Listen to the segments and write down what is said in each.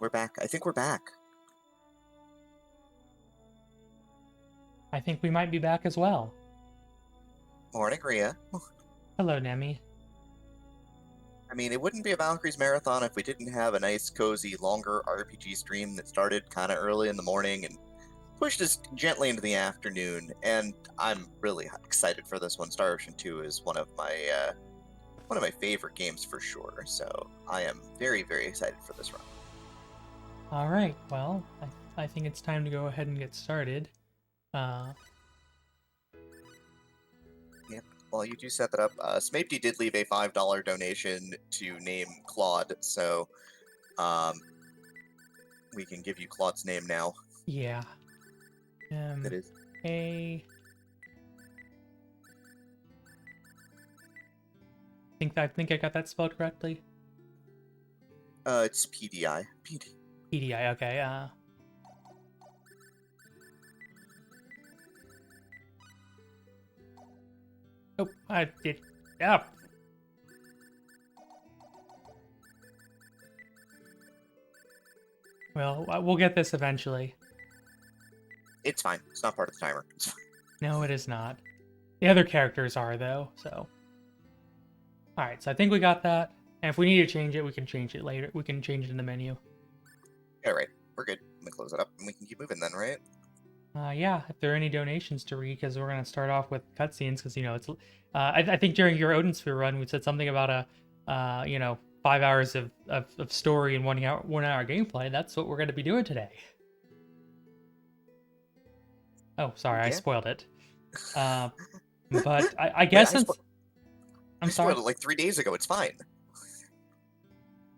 We're back. I think we're back. I think we might be back as well. Morning, Rhea. Hello, Nemi. I mean, it wouldn't be a Valkyrie's Marathon if we didn't have a nice, cozy, longer RPG stream that started kind of early in the morning and pushed us gently into the afternoon. And I'm really excited for this one. Star Ocean 2 is one of my favorite games for sure. So I am very, very excited for this run. All right, well, I think it's time to go ahead and get started. Yep. Well, you do set that up. Smapety did leave a $5 donation to name Claude, so we can give you Claude's name now. Yeah. That is. A. I think I got that spelled correctly. It's PDI. PDI. Okay. Oh, I did. Yeah. Well, we'll get this eventually. It's fine. It's not part of the timer. No, it is not. The other characters are though. So. All right. So I think we got that. And if we need to change it, we can change it later. We can change it in the menu. All right, we're good. Let me close it up and we can keep moving then, right? Yeah, if there are any donations to read, because we're gonna start off with cutscenes, because it's. I think during your Odin Sphere run, we said something about 5 hours of story and 1 hour gameplay. That's what we're gonna be doing today. Oh, sorry, I Yeah. spoiled it. But I Wait, guess since I I'm sorry, spoiled it like 3 days ago. It's fine.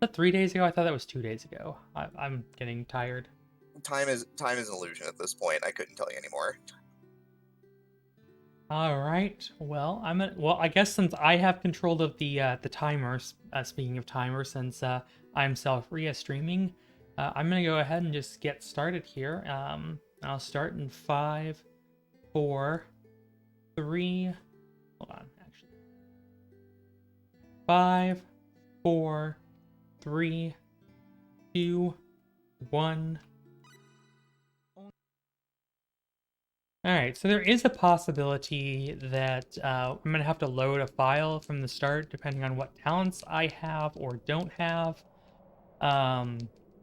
was that 3 days ago? I thought that was 2 days ago. I'm getting tired. Time is an illusion at this point. I couldn't tell you anymore. All right. Well, I guess since I have control of the timers. Speaking of timers, since I'm self-ria streaming, I'm gonna go ahead and just get started here. I'll start in 5, 4, 3. Hold on, actually. 5, 4, 3, 2, 1. Alright, so there is a possibility that I'm going to have to load a file from the start, depending on what talents I have or don't have.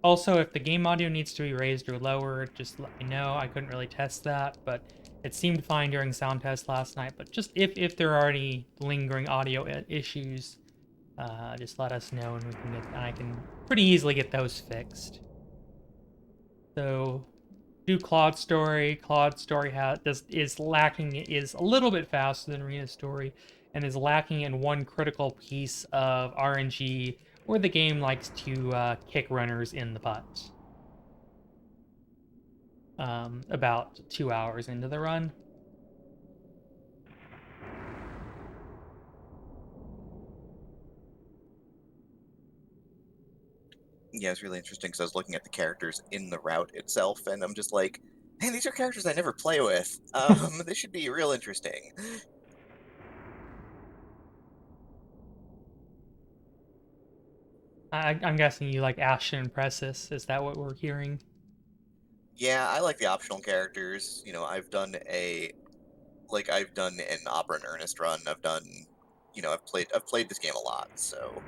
Also, if the game audio needs to be raised or lowered, just let me know. I couldn't really test that, but it seemed fine during sound test last night. But just if there are any lingering audio issues, just let us know, and I can pretty easily get those fixed. So do Claude Story. Claude Story is a little bit faster than Rena's Story, and is lacking in one critical piece of RNG, where the game likes to kick runners in the butt. About 2 hours into the run. Yeah, it's really interesting because I was looking at the characters in the route itself, and I'm just like, man, these are characters I never play with. This should be real interesting. I'm guessing you like Ashen and Pressus. Is that what we're hearing? Yeah, I like the optional characters. I've done an Opera and Ernest run. I've played this game a lot, so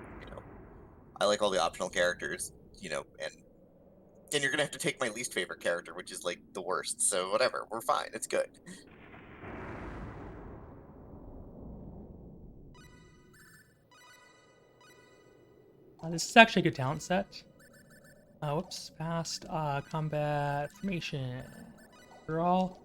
I like all the optional characters. And you're gonna have to take my least favorite character, which is like the worst. So whatever, we're fine. It's good. This is actually a good talent set. Whoops, fast combat formation. Draw.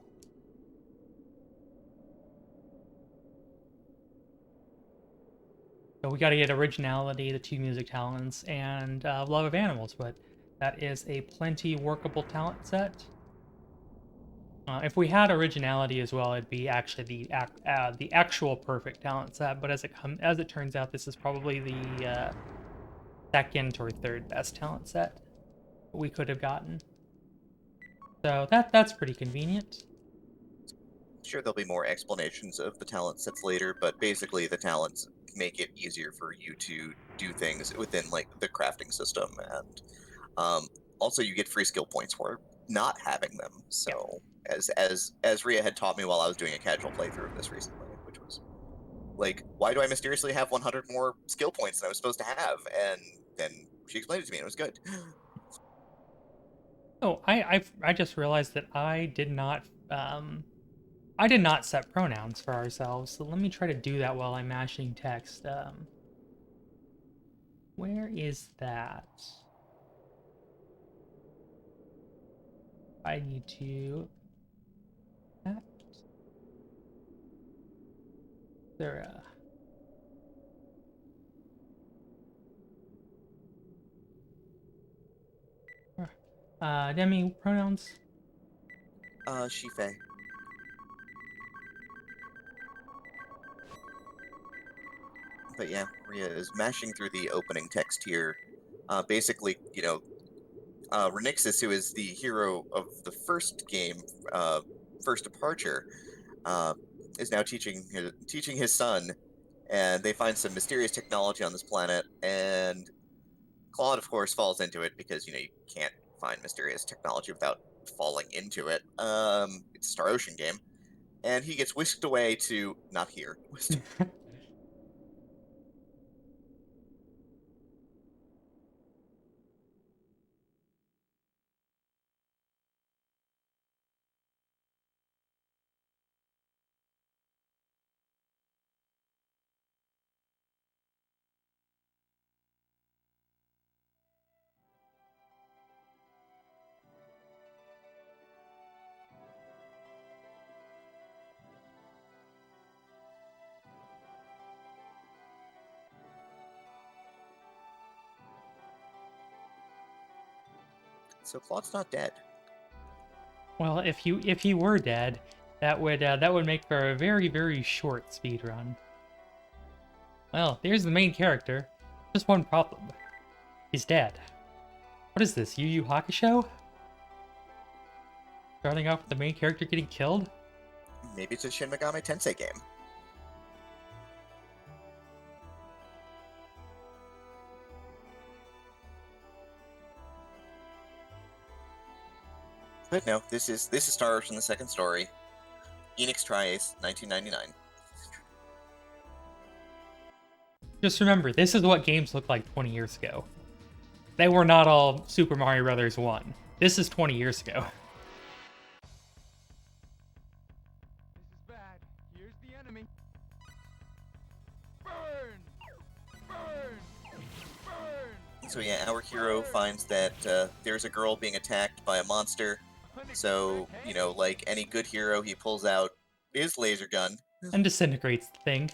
So we got to get originality, the 2 music talents, and love of animals, but that is a plenty workable talent set. If we had originality as well, it'd be actually the actual perfect talent set. But as it turns out, this is probably the second or third best talent set we could have gotten. So that's pretty convenient. Sure, there'll be more explanations of the talent sets later, but basically the talents make it easier for you to do things within like the crafting system, and also you get free skill points for not having them. Yeah. So as Ria had taught me while I was doing a casual playthrough of this recently, which was like, why do I mysteriously have 100 more skill points than I was supposed to have? And then she explained it to me, and it was good. Oh, I just realized that I did not set pronouns for ourselves. So let me try to do that while I'm mashing text. Where is that? I need to. There. Demi pronouns. Shife. But yeah, Ria is mashing through the opening text here. Basically, Renixis, who is the hero of the first game, First Departure, uh, is now teaching his son, and they find some mysterious technology on this planet. And Claude, of course, falls into it because you can't find mysterious technology without falling into it. It's a Star Ocean game, and he gets whisked away to not here. So Claude's not dead. Well, if he were dead, that would make for a very short speed run. Well, there's the main character. Just one problem. He's dead. What is this, Yu Yu Hakusho? Starting off with the main character getting killed? Maybe it's a Shin Megami Tensei game. But no, this is Star Ocean: The Second Story, Enix Tri-Ace, 1999. Just remember, this is what games looked like 20 years ago. They were not all Super Mario Brothers 1. This is 20 years ago. This is bad. Here's the enemy. Burn! Burn! Burn! So yeah, our hero finds that there's a girl being attacked by a monster. So, like any good hero, he pulls out his laser gun. And disintegrates the thing.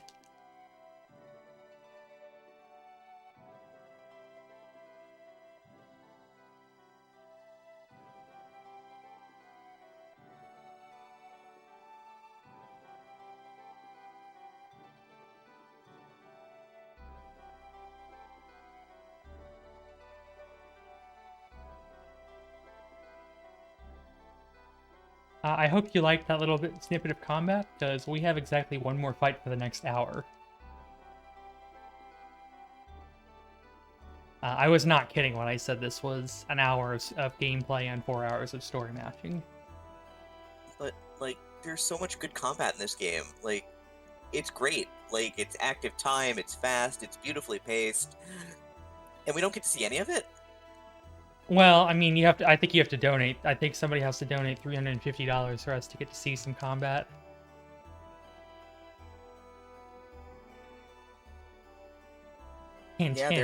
I hope you liked that little snippet of combat, because we have exactly one more fight for the next hour. I was not kidding when I said this was an hour of gameplay and 4 hours of story matching. But, like, there's so much good combat in this game. Like, it's great. Like, it's active time, it's fast, it's beautifully paced. And we don't get to see any of it? Well, I mean, you have to. I think you have to donate. I think somebody has to donate $350 for us to get to see some combat. Hint, Yeah, hint.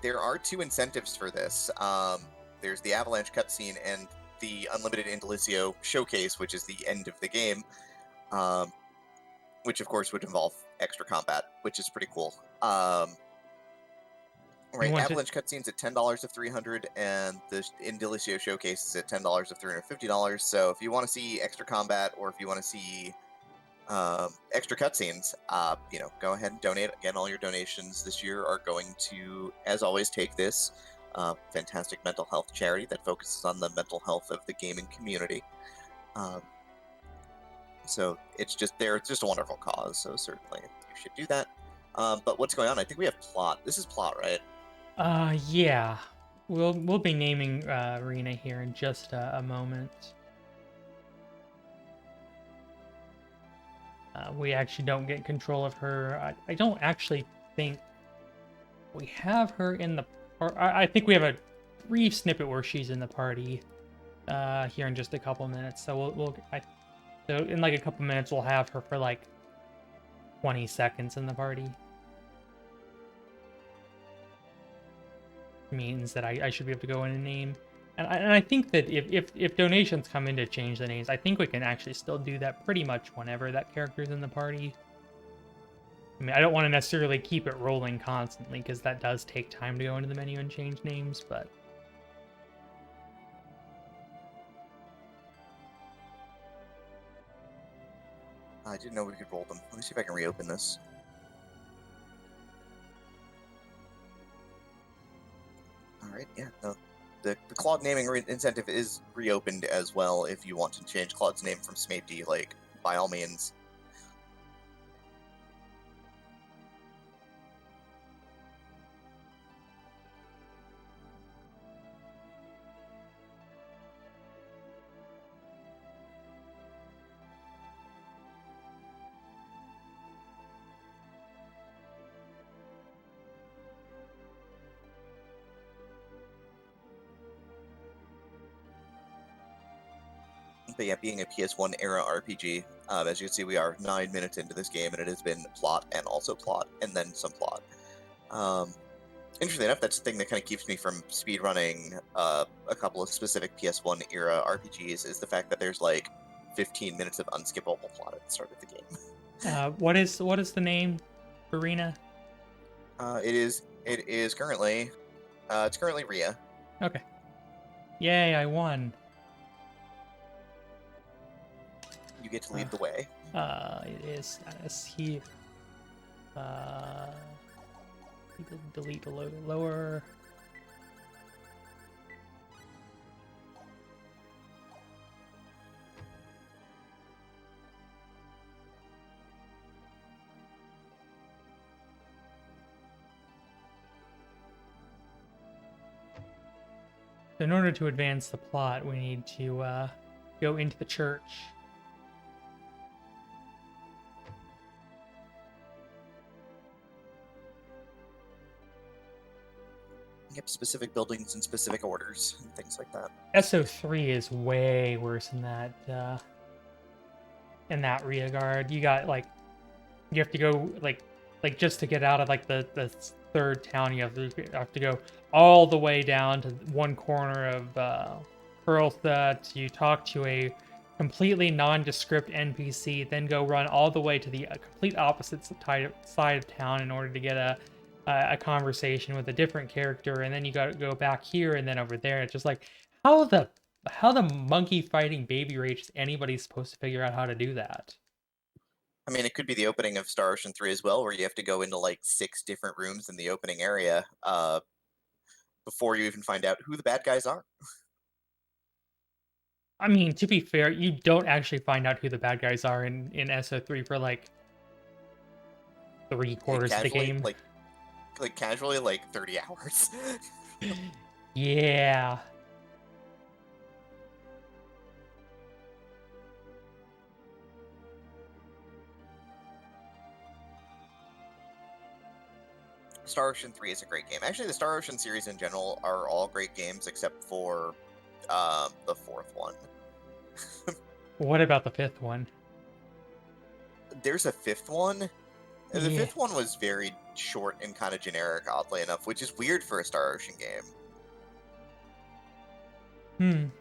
there are two incentives for this. There's the Avalanche cutscene and the Unlimited Indelicio showcase, which is the end of the game, um, which of course would involve extra combat, which is pretty cool. You Right, want to? Avalanche cutscenes at $10 of 300, and the Indelicio showcase is at $10 of $350. So if you want to see extra combat, or if you want to see extra cutscenes, go ahead and donate. Again, all your donations this year are going to, as always, take this fantastic mental health charity that focuses on the mental health of the gaming community. Um, so it's just a wonderful cause. So certainly you should do that. But what's going on? I think we have plot. This is plot, right? Yeah. We'll be naming Rena here in just a moment. We actually don't get control of her. I don't actually think we have her in the. I think we have a brief snippet where she's in the party here in just a couple minutes. So so in like a couple minutes we'll have her for like 20 seconds in the party. Means that I should be able to go in and name. And I think that if donations come in to change the names, I think we can actually still do that pretty much whenever that character's in the party. I mean, I don't want to necessarily keep it rolling constantly, because that does take time to go into the menu and change names, but... I didn't know we could roll them. Let me see if I can reopen this. Alright, yeah, no. The Claude naming incentive is reopened as well if you want to change Claude's name from Smapey, like, by all means. But yeah, being a PS1 era RPG, as you can see, we are 9 minutes into this game, and it has been plot and also plot, and then some plot. Interestingly enough, that's the thing that kind of keeps me from speedrunning a couple of specific PS1 era RPGs, is the fact that there's like 15 minutes of unskippable plot at the start of the game. What is the name for Rena? It is currently it's currently Rhea. Okay. Yay, I won. You get to lead the way. It is status here. Delete the lower. So in order to advance the plot, we need to go into the church. Yep, specific buildings in specific orders and things like that. SO3 is way worse in that regard. You got like, you have to go like just to get out of like the third town, you have to go all the way down to one corner of Perltha to talk to a completely nondescript NPC, then go run all the way to the complete opposite side of town in order to get a conversation with a different character, and then you got to go back here and then over there. It's just like, how the monkey fighting baby rage is anybody supposed to figure out how to do that? I mean, it could be the opening of Star Ocean 3 as well, where you have to go into like 6 different rooms in the opening area before you even find out who the bad guys are. I mean, to be fair, you don't actually find out who the bad guys are in SO3 for like 3/4 of the game. Like casually, like 30 hours. Yeah. Star Ocean 3 is a great game. Actually, the Star Ocean series in general are all great games except for the 4th one. What about the 5th one? There's a 5th one. The Yeah. 5th one was very short and kind of generic, oddly enough, which is weird for a Star Ocean game.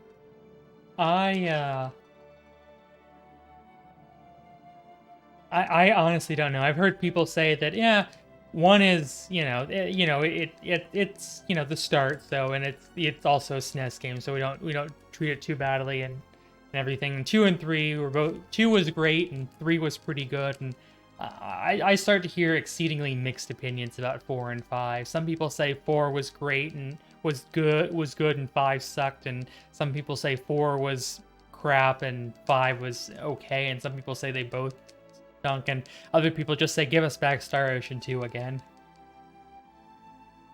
I honestly don't know. I've heard people say that, yeah, one is, it's the start, so, and it's also a SNES game, so we don't treat it too badly and everything. And 2 and 3 were both, 2 was great and 3 was pretty good, and I start to hear exceedingly mixed opinions about 4 and 5. Some people say 4 was great and was good and 5 sucked, and some people say 4 was crap and 5 was okay, and some people say they both stunk, and other people just say give us back Star Ocean 2 again.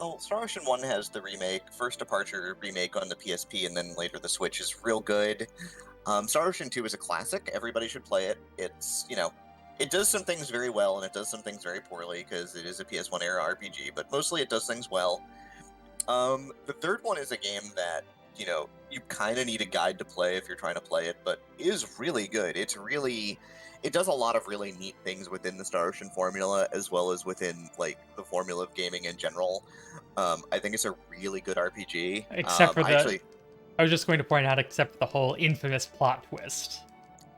Oh, Star Ocean 1 has the remake, First Departure remake on the PSP, and then later the Switch is real good. Star Ocean 2 is a classic. Everybody should play it. It's, it does some things very well, and it does some things very poorly, because it is a PS1 era RPG, but mostly it does things well. The third one is a game that, you kind of need a guide to play if you're trying to play it, but is really good. It does a lot of really neat things within the Star Ocean formula, as well as within, like, the formula of gaming in general. I think it's a really good RPG. Except for I was just going to point out, except for the whole infamous plot twist.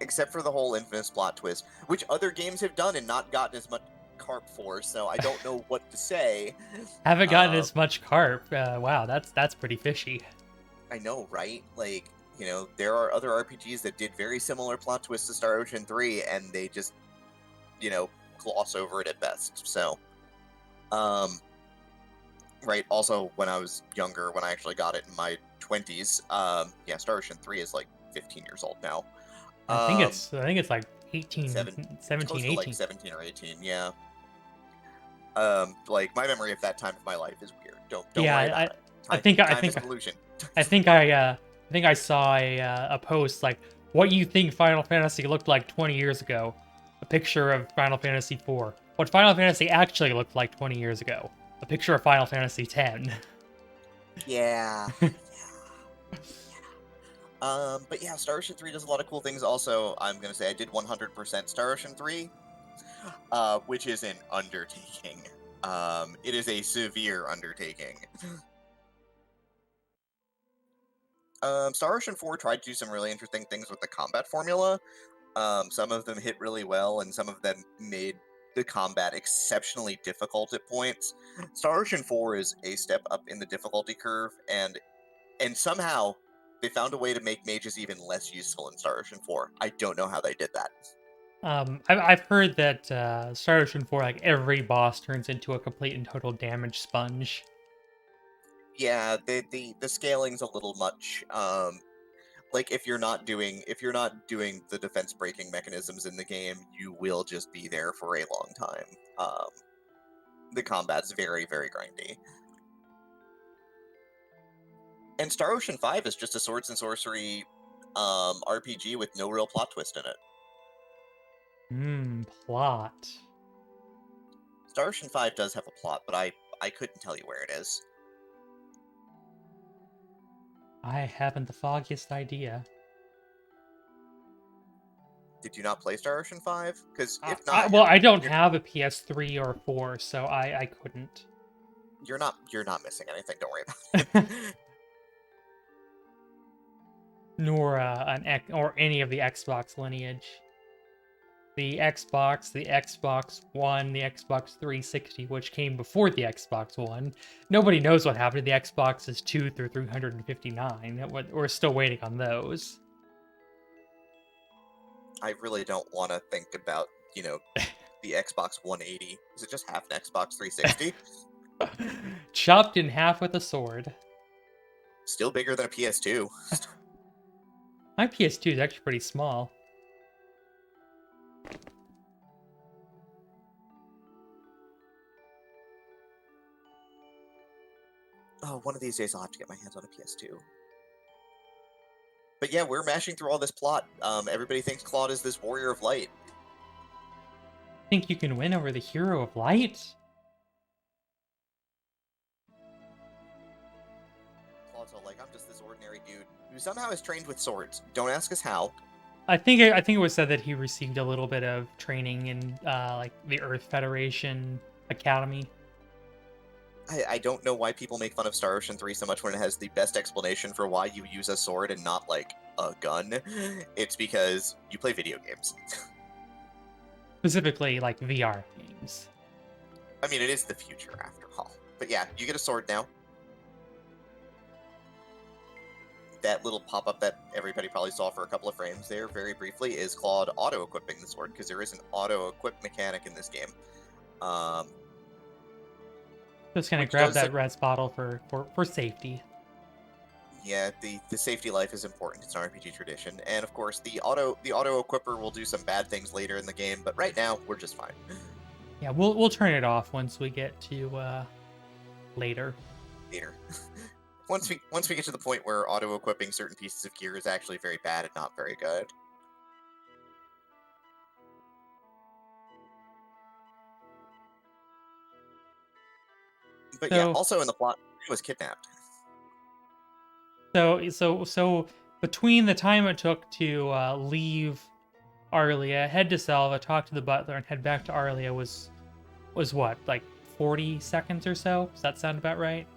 Except for the whole infamous plot twist, which other games have done and not gotten as much carp for, so I don't know what to say. Haven't gotten as much carp. Wow, that's pretty fishy. I know, right? Like, there are other RPGs that did very similar plot twists to Star Ocean 3, and they just, gloss over it at best. So, right. Also, when I was younger, when I actually got it in my 20s, Star Ocean 3 is like 15 years old now. I think it's like 18, 17, close to 18. like 17 or 18, yeah. Like, my memory of that time of my life is weird. Don't worry about it. I think is an illusion. I think I saw a post like, what you think Final Fantasy looked like 20 years ago. A picture of Final Fantasy 4. What Final Fantasy actually looked like 20 years ago. A picture of Final Fantasy 10. Yeah. But yeah, Star Ocean 3 does a lot of cool things. Also, I'm gonna say I did 100% Star Ocean 3, which is an undertaking. It is a severe undertaking. Star Ocean 4 tried to do some really interesting things with the combat formula. Some of them hit really well, and some of them made the combat exceptionally difficult at points. Star Ocean 4 is a step up in the difficulty curve, and somehow they found a way to make mages even less useful in Star Ocean 4. I don't know how they did that. I've heard that Star Ocean 4, like, every boss turns into a complete and total damage sponge. Yeah, the scaling's a little much. Like, if you're not doing the defense breaking mechanisms in the game, you will just be there for a long time. The combat's very, very grindy. And Star Ocean 5 is just a swords and sorcery RPG with no real plot twist in it. Plot. Star Ocean 5 does have a plot, but I couldn't tell you where it is. I haven't the foggiest idea. Did you not play Star Ocean 5? Because if not, I don't have a PS3 or 4, so I couldn't. You're not missing anything. Don't worry about it. Nor or any of the Xbox lineage. The Xbox One, the Xbox 360, which came before the Xbox One. Nobody knows what happened to the Xboxes 2 through 359. We're still waiting on those. I really don't want to think about, the Xbox 180. Is it just half an Xbox 360? Chopped in half with a sword. Still bigger than a PS2. My PS2 is actually pretty small. Oh, one of these days I'll have to get my hands on a PS2. But yeah, we're mashing through all this plot. Everybody thinks Claude is this warrior of light. Think you can win over the hero of light? Claude's all like, I'm just this ordinary dude who somehow is trained with swords. Don't ask us how. I think it was said that he received a little bit of training in like the Earth Federation Academy. I don't know why people make fun of Star Ocean 3 so much when it has the best explanation for why you use a sword and not, like, a gun. It's because you play video games. Specifically, like, VR games. I mean, it is the future, after all. But yeah, you get a sword now. That little pop-up that everybody probably saw for a couple of frames there, very briefly, is Claude auto-equipping the sword, because there is an auto-equip mechanic in this game. Just gonna grab that res bottle for safety. Yeah, the safety life is important. It's an RPG tradition, and of course the auto equipper will do some bad things later in the game. But right now we're just fine. Yeah, we'll turn it off once we get to later. Later. Once we get to the point where auto-equipping certain pieces of gear is actually very bad and not very good. But yeah, So also in the plot, he was kidnapped. so between the time it took to leave Arlia, head to Salva, talk to the butler, and head back to Arlia was what, like 40 seconds or so? Does that sound about right?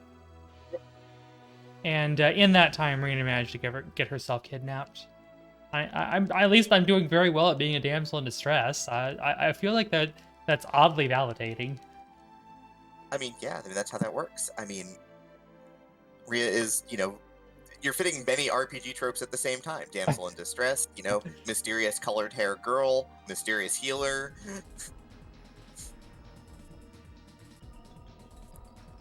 And in that time, Rena managed to get herself kidnapped. I'm at least I'm doing very well at being a damsel in distress. I feel like that's oddly validating. I mean, yeah, I mean, that's how that works. I mean, Rhea is, you're fitting many RPG tropes at the same time. Damsel in distress, mysterious colored hair girl, mysterious healer.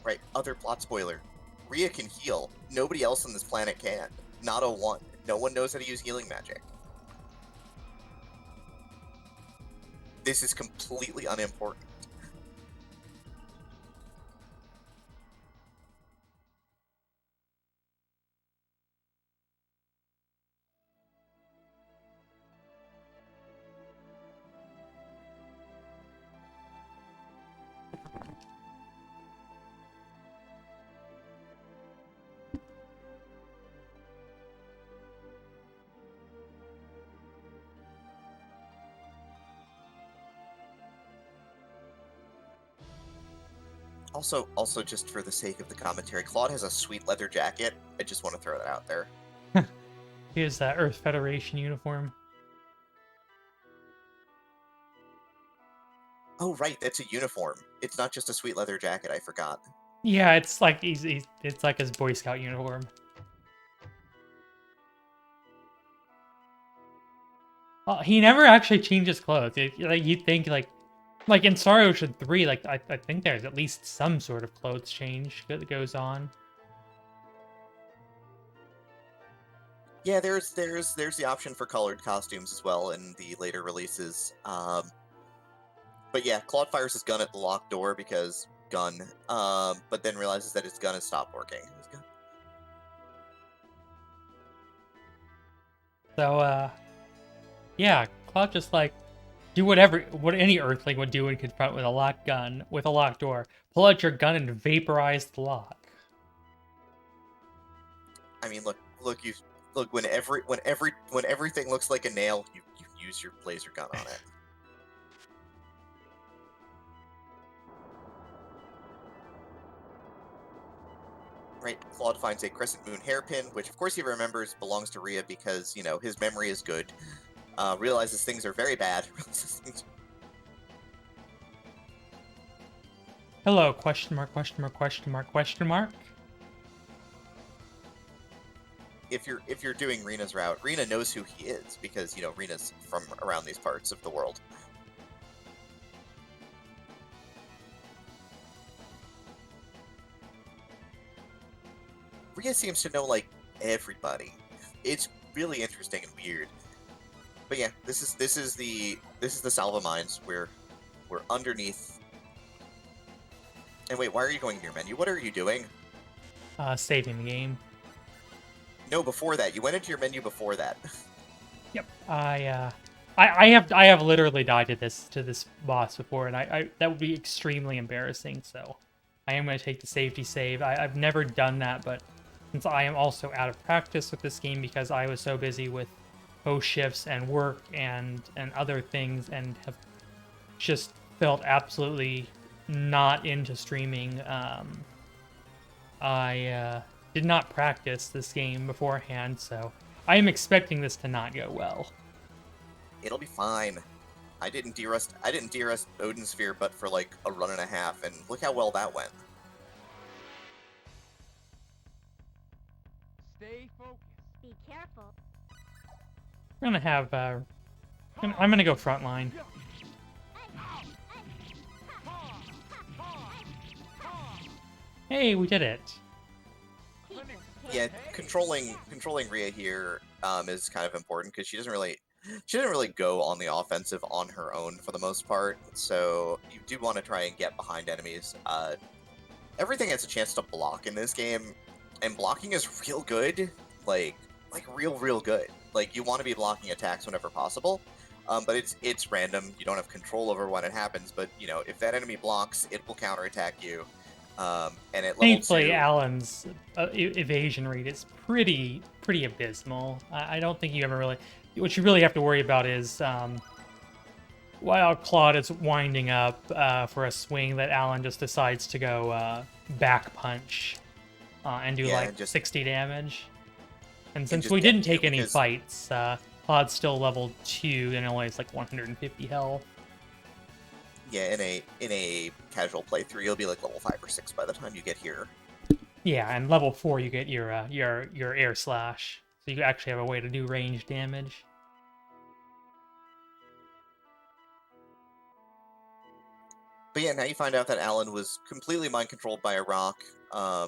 Right, other plot spoiler. Rhea can heal. Nobody else on this planet can. Not a one. No one knows how to use healing magic. This is completely unimportant. Also, just for the sake of the commentary, Claude has a sweet leather jacket. I just want to throw that out there. Here's that Earth Federation uniform. Oh, right, that's a uniform. It's not just a sweet leather jacket, I forgot. Yeah, it's like it's like his Boy Scout uniform. He never actually changes clothes. Like you'd think like in Star Ocean 3, like I think there's at least some sort of clothes change that goes on. Yeah, there's the option for colored costumes as well in the later releases. But yeah, Claude fires his gun at the locked door because gun. But then realizes that his gun has stopped working. So yeah, Cloud just like do what any Earthling would do when confronted with a locked gun with a locked door. Pull out your gun and vaporize the lock. I mean, look. When everything looks like a nail, you use your laser gun on it. Right, Claude finds a crescent moon hairpin, which of course he remembers belongs to Rhea because, his memory is good. Realizes things are very bad. Hello, question mark, question mark, question mark, question mark. If you're doing Rena's route, Rena knows who he is because, Rena's from around these parts of the world. Rhea seems to know, like, everybody. It's really interesting and weird. But yeah, this is the Salva mines. We're underneath. And wait, why are you going to your menu? What are you doing? Saving the game. No, before that. You went into your menu before that. Yep. I have literally died to this boss before, and I that would be extremely embarrassing. So I am going to take the safety save. I've never done that, but since I am also out of practice with this game because I was so busy with post shifts and work and other things, and have just felt absolutely not into streaming. I did not practice this game beforehand, so I am expecting this to not go well. It'll be fine. I didn't derust Odin Sphere but for like a run and a half, and look how well that went. Stay focused. Be careful. We're gonna have I'm gonna go frontline. Hey, we did it. Yeah, controlling Rhea here is kind of important because she doesn't really go on the offensive on her own for the most part. So you do want to try and get behind enemies. everything has a chance to block in this game, and blocking is real good, like real good. Like you want to be blocking attacks whenever possible, but it's random. You don't have control over when it happens. But you know, if that enemy blocks, it will counterattack you. And at level Thankfully, 2, Alan's evasion rate is pretty abysmal. I don't think you ever really. What you really have to worry about is while Claude is winding up for a swing, that Alan just decides to go back punch and do yeah, like 60 damage. And and since just we get didn't you take any because fights, Claude's still level 2 and only has like 150 health. yeah, in a casual playthrough, you'll be like level 5 or 6 by the time you get here. Yeah, and level 4 you get your air slash, so you actually have a way to do range damage. But yeah, now you find out that Alan was completely mind controlled by a rock, a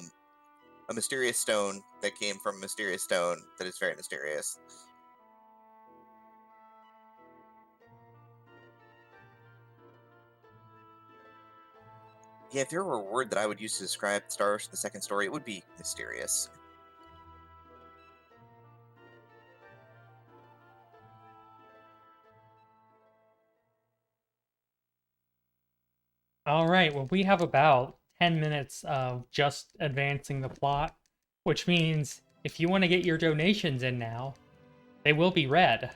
mysterious stone that came from a mysterious stone that is very mysterious. Yeah, if there were a word that I would use to describe Star Wars: The Second Story, it would be mysterious. All right, well, we have about 10 minutes of just advancing the plot, which means if you want to get your donations in now, they will be read.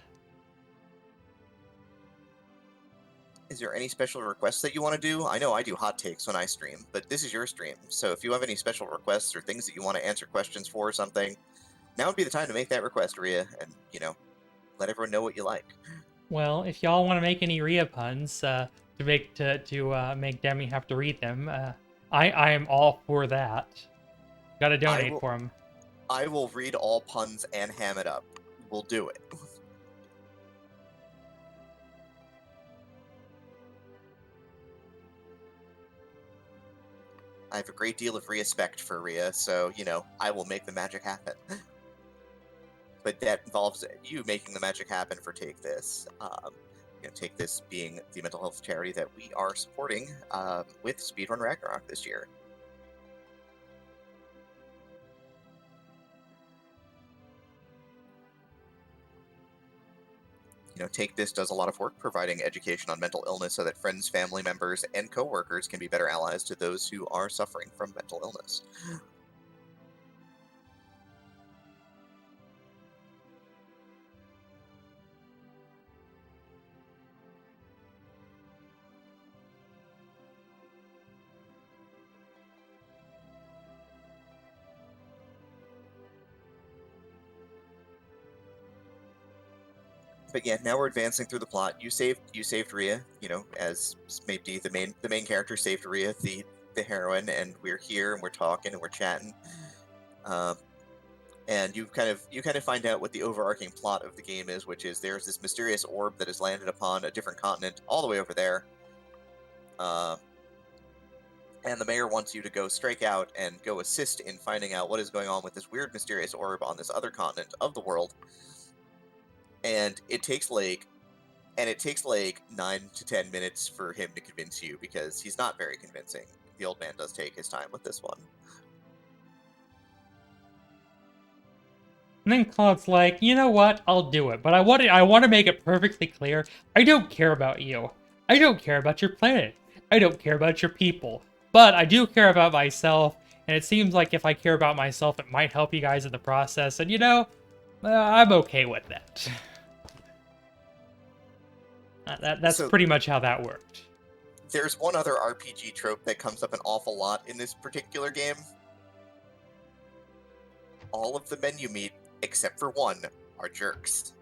Is there any special requests that you want to do? I know I do hot takes when I stream, but this is your stream, so if you have any special requests or things that you want to answer questions for or something, now would be the time to make that request, Rhea, and, you know, let everyone know what you like. Well, if y'all want to make any Rhea puns to make Demi have to read them, I am all for that. Gotta donate for them. I will read all puns and ham it up. We'll do it. I have a great deal of respect for Rhea, so, you know, I will make the magic happen. But that involves you making the magic happen for Take This. You know, Take This being the mental health charity that we are supporting with Speedrun Ragnarok this year. You know, Take This does a lot of work providing education on mental illness so that friends, family members, and coworkers can be better allies to those who are suffering from mental illness. But yeah, now we're advancing through the plot. You saved Rhea, you know, as maybe the main character saved Rhea, the heroine, and we're here and we're talking and we're chatting. And you kind of find out what the overarching plot of the game is, which is there's this mysterious orb that has landed upon a different continent all the way over there. And the mayor wants you to go strike out and go assist in finding out what is going on with this weird mysterious orb on this other continent of the world. And it takes like 9 to 10 minutes for him to convince you because he's not very convincing. The old man does take his time with this one. And then Claude's like, you know what? I'll do it. But I want to make it perfectly clear. I don't care about you. I don't care about your planet. I don't care about your people. But I do care about myself. And it seems like if I care about myself, it might help you guys in the process. And you know, I'm okay with that. That's So pretty much how that worked. there's one other RPG trope that comes up an awful lot in this particular game. All of the men you meet, except for one, are jerks.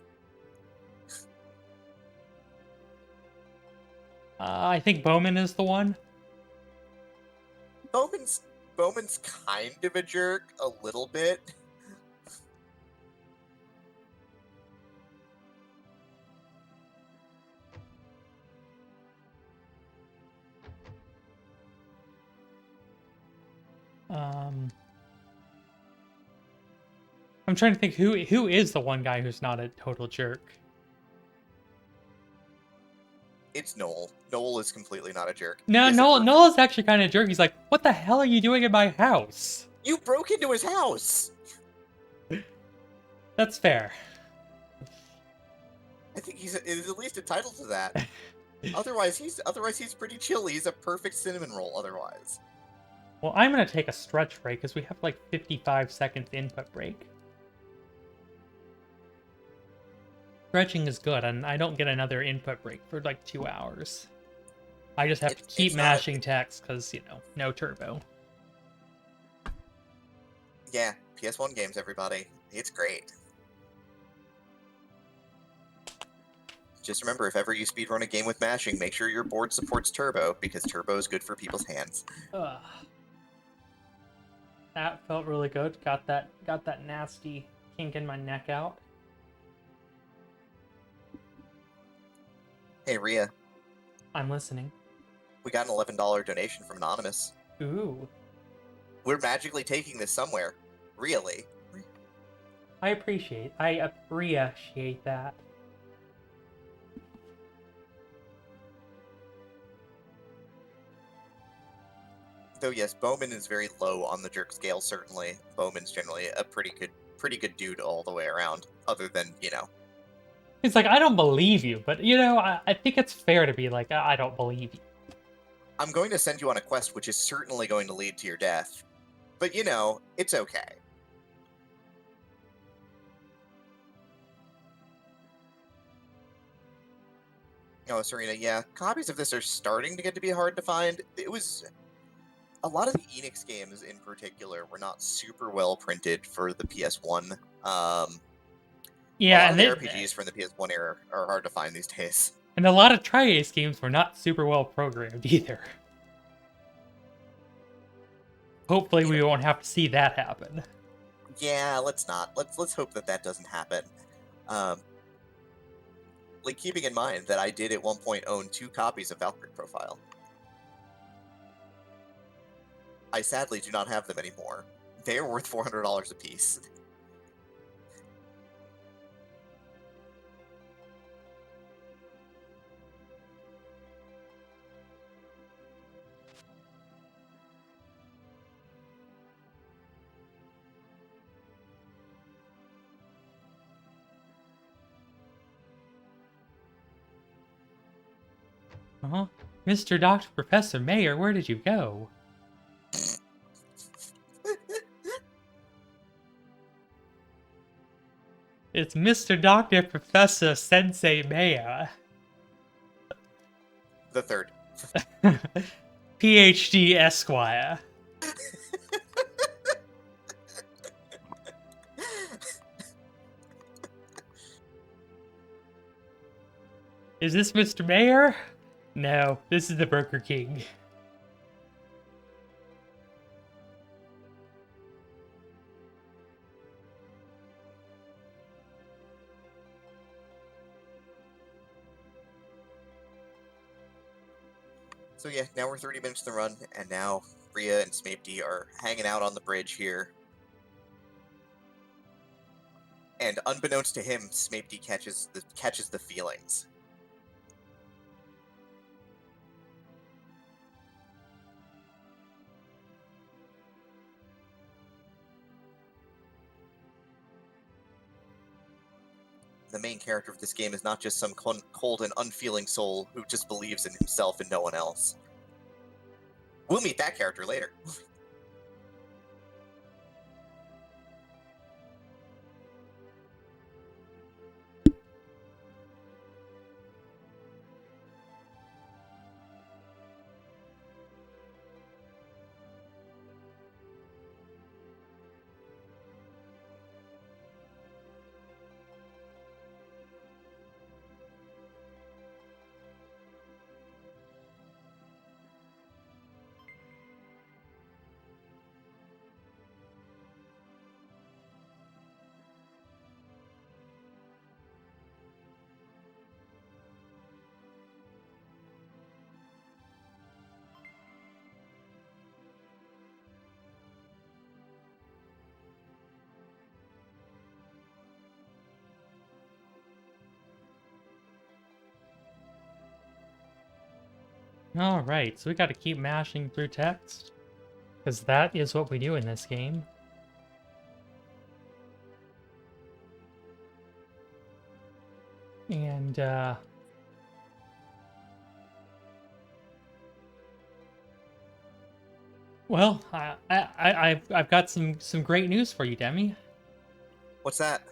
I think Bowman is the one. Bowman's kind of a jerk, a little bit. I'm trying to think who is the one guy who's not a total jerk. It's Noel. Noel is completely not a jerk. No, He is a Noel's actually kind of jerk. He's like, "What the hell are you doing in my house?" You broke into his house. That's fair. I think he's at least entitled to that. Otherwise, he's pretty chill. He's a perfect cinnamon roll. Otherwise, Well, I'm gonna take a stretch break because we have like 55 seconds input break. Stretching is good, and I don't get another input break for like 2 hours. I just have to keep it's not. mashing text because, no turbo. Yeah, PS1 games, everybody. It's great. Just remember, if ever you speedrun a game with mashing, make sure your board supports turbo, because turbo is good for people's hands. Ugh. That felt really good. Got that nasty kink in my neck out. Hey, Rhea, I'm listening. we got an $11 donation from Anonymous. Ooh. We're magically taking this somewhere. Really. I appreciate that. Though yes, Bowman is very low on the jerk scale. Certainly, Bowman's generally a pretty good dude all the way around. Other than It's like, I don't believe you, but, I think it's fair to be like, I don't believe you. I'm going to send you on a quest which is certainly going to lead to your death. But it's okay. Oh, Serena, yeah, copies of this are starting to get to be hard to find. It was a lot of the Enix games in particular were not super well printed for the PS1. Yeah, a lot and of the RPGs from the PS1 era are hard to find these days. and a lot of Tri-Ace games were not super well programmed either. Hopefully, we won't have to see that happen. Yeah, let's not. Let's hope that doesn't happen. Like, keeping in mind that I did at one point own 2 copies of Valkyrie Profile. I sadly do not have them anymore. They are worth $400 a piece. Uh-huh. Mr. Dr. Professor Mayer, where did you go? It's Mr. Dr. Professor Sensei Mayer. The third. PhD Esquire. Is this Mr. Mayer? No, this is the Burger King. So yeah, now we're 30 minutes to the run, and now Rhea and Smaped are hanging out on the bridge here. And unbeknownst to him, Smaped catches the feelings. The main character of this game is not just some cold and unfeeling soul who just believes in himself and no one else. We'll meet that character later. All right, so we got to keep mashing through text, because that is what we do in this game. And well, I've got some great news for you, Demi. What's that?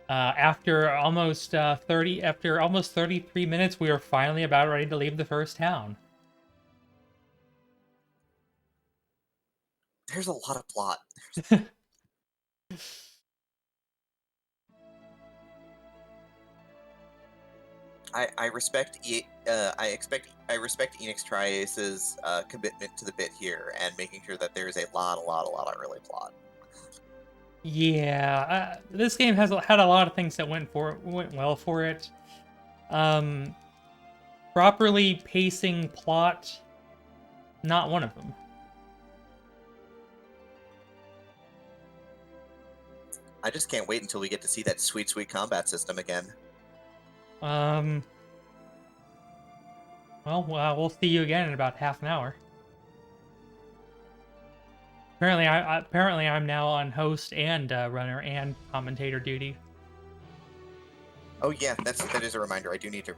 After almost 33 minutes, we are finally about ready to leave the first town. There's a lot of plot. I respect I respect Enix Triace's commitment to the bit here and making sure that there's a lot of early plot. Yeah, this game had a lot of things that went well for it. Um, Properly pacing plot, not one of them. I just can't wait until we get to see that sweet combat system again. Um, well, we'll see you again in about half an hour. Apparently I'm now on host and runner and commentator duty. Oh yeah, that is a reminder. I do need to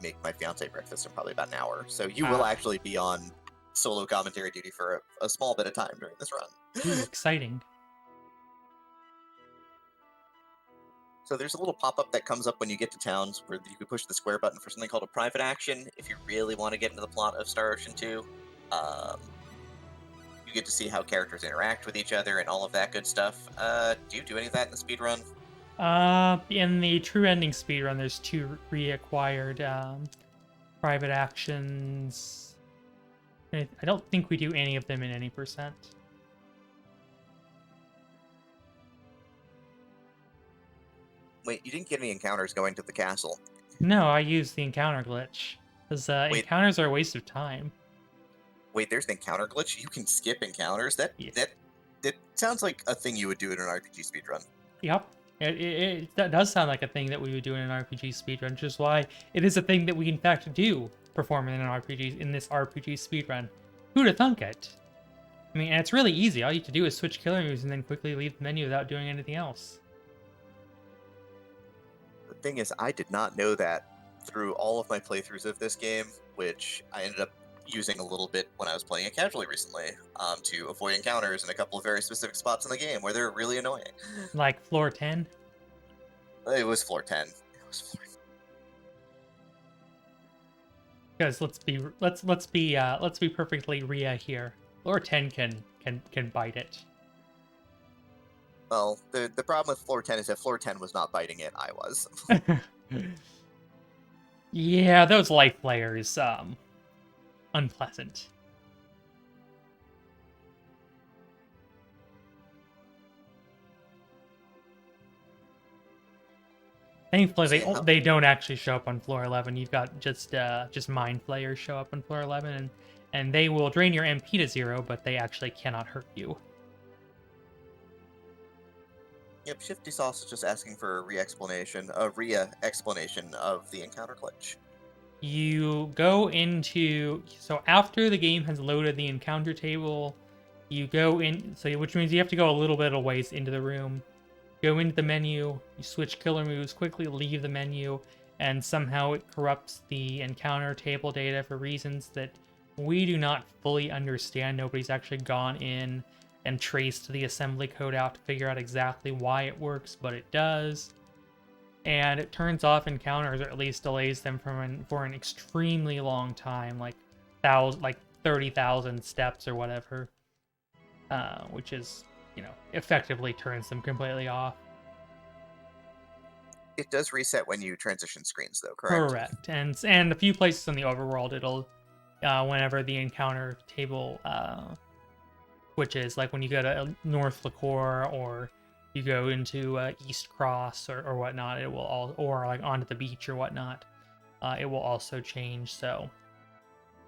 make my fiance breakfast in probably about an hour. So you will Ah. actually be on solo commentary duty for a small bit of time during this run. Ooh, exciting. So there's a little pop-up that comes up when you get to towns where you can push the square button for something called a private action. If you really want to get into the plot of Star Ocean 2, you get to see how characters interact with each other and all of that good stuff. Do you do any of that in the speedrun? In the true ending speedrun, there's 2 reacquired private actions. I don't think we do any of them in any percent. Wait, you didn't get any encounters going to the castle. No, I use the encounter glitch. Because Wait. encounters are a waste of time. Wait, there's an encounter glitch? You can skip encounters? That sounds like a thing you would do in an RPG speedrun. Yep. That does sound like a thing that we would do in an RPG speedrun, which is why it is a thing that we in fact do perform in this RPG speedrun. Who'd have thunk it? I mean, and it's really easy. All you have to do is switch killer moves and then quickly leave the menu without doing anything else. The thing is, I did not know that through all of my playthroughs of this game, which I ended up using a little bit when I was playing it casually recently, to avoid encounters in a couple of very specific spots in the game where they're really annoying. Like floor 10? It was floor 10. It was floor 10. Because let's be perfectly Rhea here. Floor 10 can bite it. Well, the problem with floor 10 is that floor 10 was not biting it, I was. Yeah, those life layers, unpleasant. Thankfully, they don't actually show up on floor 11. You've got just mind flayers show up on floor 11, and they will drain your MP to 0, but they actually cannot hurt you. Yep, Shifty Sauce is just asking for a re-explanation of the encounter glitch. You go into... So after the game has loaded the encounter table, you go in... which means you have to go a little bit of ways into the room. Go into the menu, you switch killer moves, quickly leave the menu, and somehow it corrupts the encounter table data for reasons that we do not fully understand. Nobody's actually gone in and traced the assembly code out to figure out exactly why it works, but it does. And it turns off encounters, or at least delays them for an extremely long time, like 30,000 steps or whatever, which is, effectively turns them completely off. It does reset when you transition screens, though, correct? Correct, and a few places in the overworld, it'll whenever the encounter table switches, like when you go to North Liquor or you go into East Cross or whatnot, it will or like onto the beach or whatnot, it will also change. So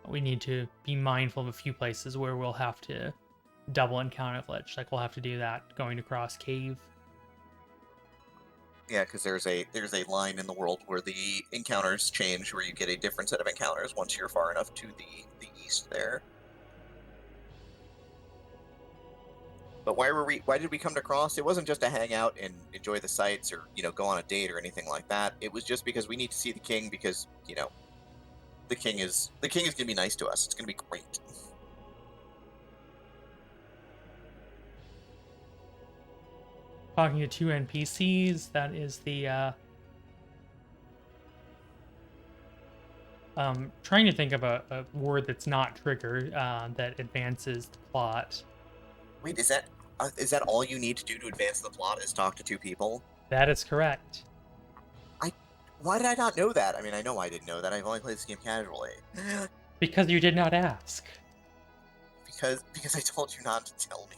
we need to be mindful of a few places where we'll have to double encounter glitch. Like we'll have to do that going across cave. Yeah, because there's a line in the world where the encounters change, where you get a different set of encounters once you're far enough to the east there. But why did we come to Cross? It wasn't just to hang out and enjoy the sights or, go on a date or anything like that. It was just because we need to see the king because, the king is gonna be nice to us. It's gonna be great. Talking to two NPCs, that is the trying to think of a word that's not trigger that advances the plot. Wait, is that all you need to do to advance the plot? Is talk to two people? That is correct. Why did I not know that? I mean, I know I didn't know that. I've only played this game casually. Because you did not ask. because I told you not to tell me.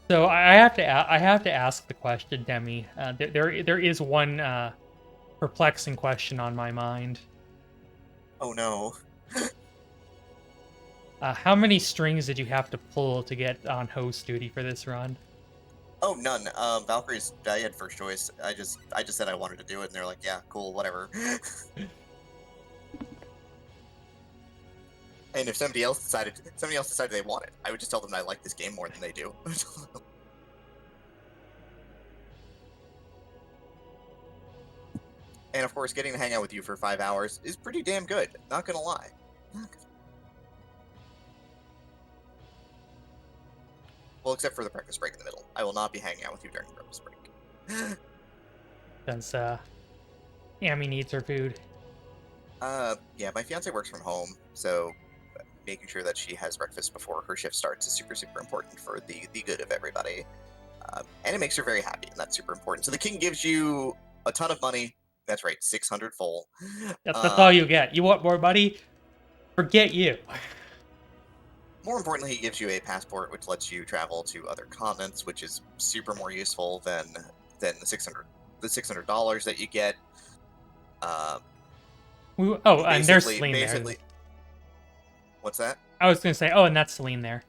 So I have to ask the question, Demi. There is one perplexing question on my mind. Oh no. How many strings did you have to pull to get on host duty for this run? Oh, none. Valkyrie's. I had first choice. I just said I wanted to do it, and they're like, "Yeah, cool, whatever." And if somebody else decided they want it, I would just tell them I like this game more than they do. And of course, getting to hang out with you for 5 hours is pretty damn good. Not gonna lie. Well, except for the breakfast break in the middle. I will not be hanging out with you during the breakfast break. Since Amy needs her food. Yeah, my fiance works from home, so making sure that she has breakfast before her shift starts is super, super important for the good of everybody. And it makes her very happy, and that's super important. So the king gives you a ton of money. That's right, 600 full. That's all you get. You want more money? Forget you. More importantly, he gives you a passport, which lets you travel to other continents, which is super more useful than the $600 that you get. And there's Basically, Celine there. basically, what's that? I was gonna say, oh, and that's Celine there,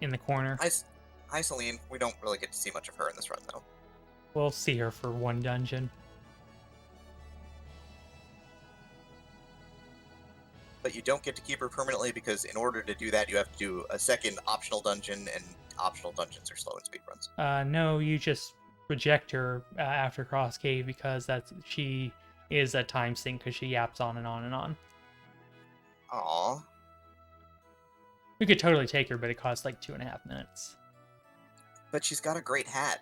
in the corner. Hi, Celine. We don't really get to see much of her in this run, though. We'll see her for one dungeon. But you don't get to keep her permanently because in order to do that, you have to do a second optional dungeon, and optional dungeons are slow in speedruns. No, you just reject her after Cross Cave because she is a time sink because she yaps on and on and on. Aww. We could totally take her, but it costs like 2.5 minutes. But she's got a great hat.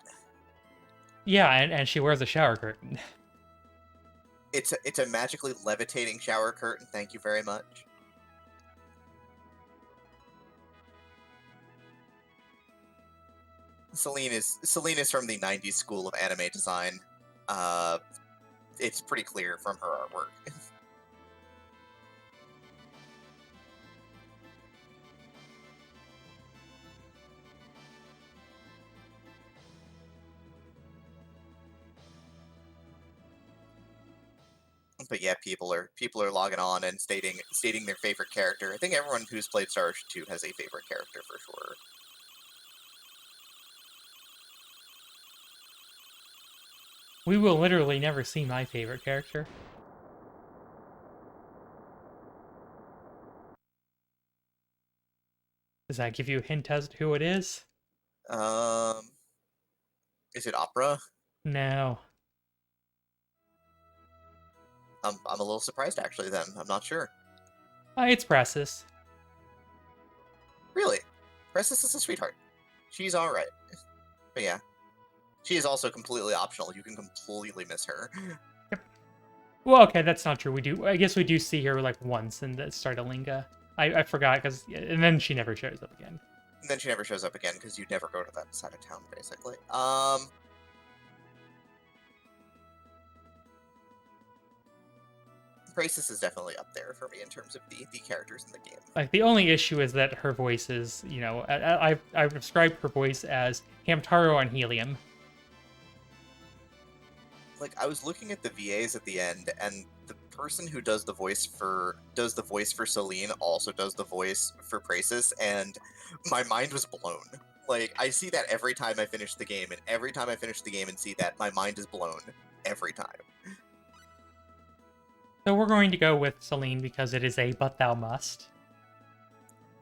Yeah, and she wears a shower curtain. It's a magically levitating shower curtain. Thank you very much. Celine is from the '90s school of anime design. It's pretty clear from her artwork. But yeah, people are logging on and stating their favorite character. I think everyone who's played Star Ocean 2 has a favorite character for sure. We will literally never see my favorite character. Does that give you a hint as to who it is? Um, is it Opera? No. I'm a little surprised actually. Then I'm not sure. It's Pressus. Really, Princess is a sweetheart. She's all right. But yeah, she is also completely optional. You can completely miss her. Well, okay, that's not true. I guess we do see her like once in the Startalinga. I forgot and then she never shows up again. And then she never shows up again because you never go to that side of town, basically. Princess is definitely up there for me in terms of the characters in the game. Like the only issue is that her voice is, I've described her voice as Hamtaro on helium. like I was looking at the VAs at the end, and the person who does the voice for Celine also does the voice for Praesus, and my mind was blown. Like I see that every time I finish the game, and every time I finish the game and see that, my mind is blown every time. So we're going to go with Celine because it is a but thou must.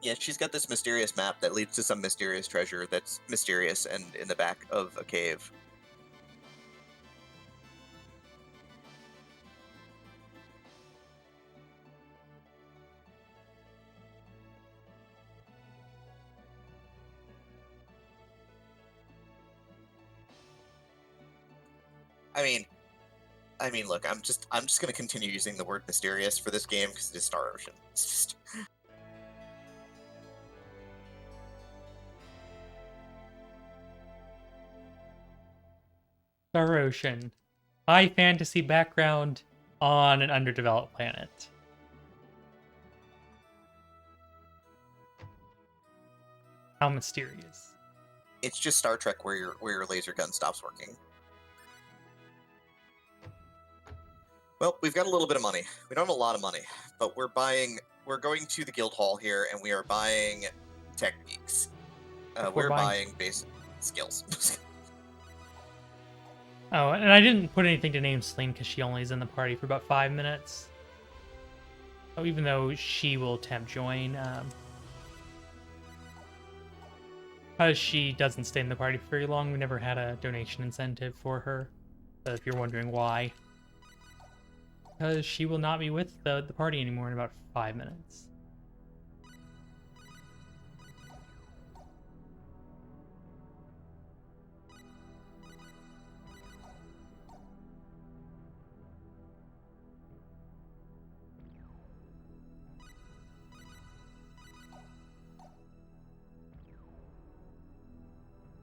Yeah, she's got this mysterious map that leads to some mysterious treasure that's mysterious and in the back of a cave. I mean, look, I'm just gonna continue using the word mysterious for this game because it is Star Ocean. It's just Star Ocean. High fantasy background on an underdeveloped planet. How mysterious. it's just Star Trek where your laser gun stops working. Well, we've got a little bit of money. We don't have a lot of money, but we're going to the guild hall here, and we are buying techniques. We're buying basic skills. Oh, and I didn't put anything to name Celine because she only is in the party for about 5 minutes. Oh, even though she will attempt join, because she doesn't stay in the party for very long, we never had a donation incentive for her. So if you're wondering why. Because she will not be with the party anymore in about 5 minutes.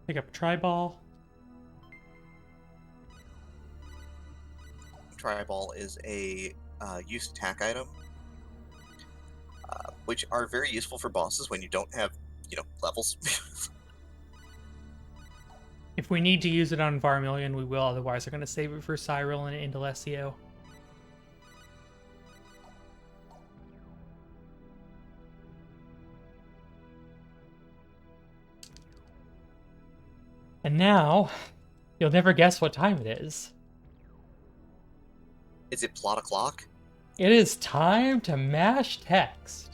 Pick up a tri-ball. Tribal is a use attack item, which are very useful for bosses when you don't have, levels. If we need to use it on Varmillion, we will. Otherwise, we're going to save it for Cyril and Indalesio. And now, you'll never guess what time it is. Is it plot o'clock? It is time to mash text.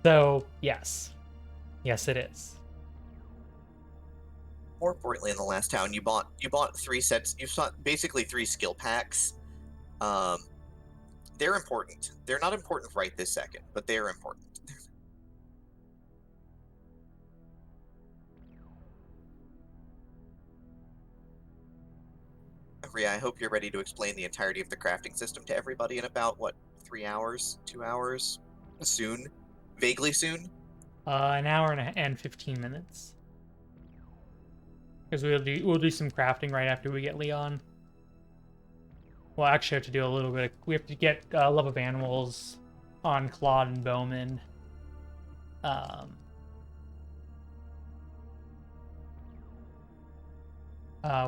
So, yes. Yes, it is. More importantly, in the last town, you bought 3 sets. You bought basically 3 skill packs. They're important. They're not important right this second, but they're important. Ria, I hope you're ready to explain the entirety of the crafting system to everybody in about, 3 hours? 2 hours? Soon? Vaguely soon? An hour and 15 minutes. Because we'll do some crafting right after we get Leon. We'll actually have to do a little bit. We have to get Love of Animals on Claude and Bowman.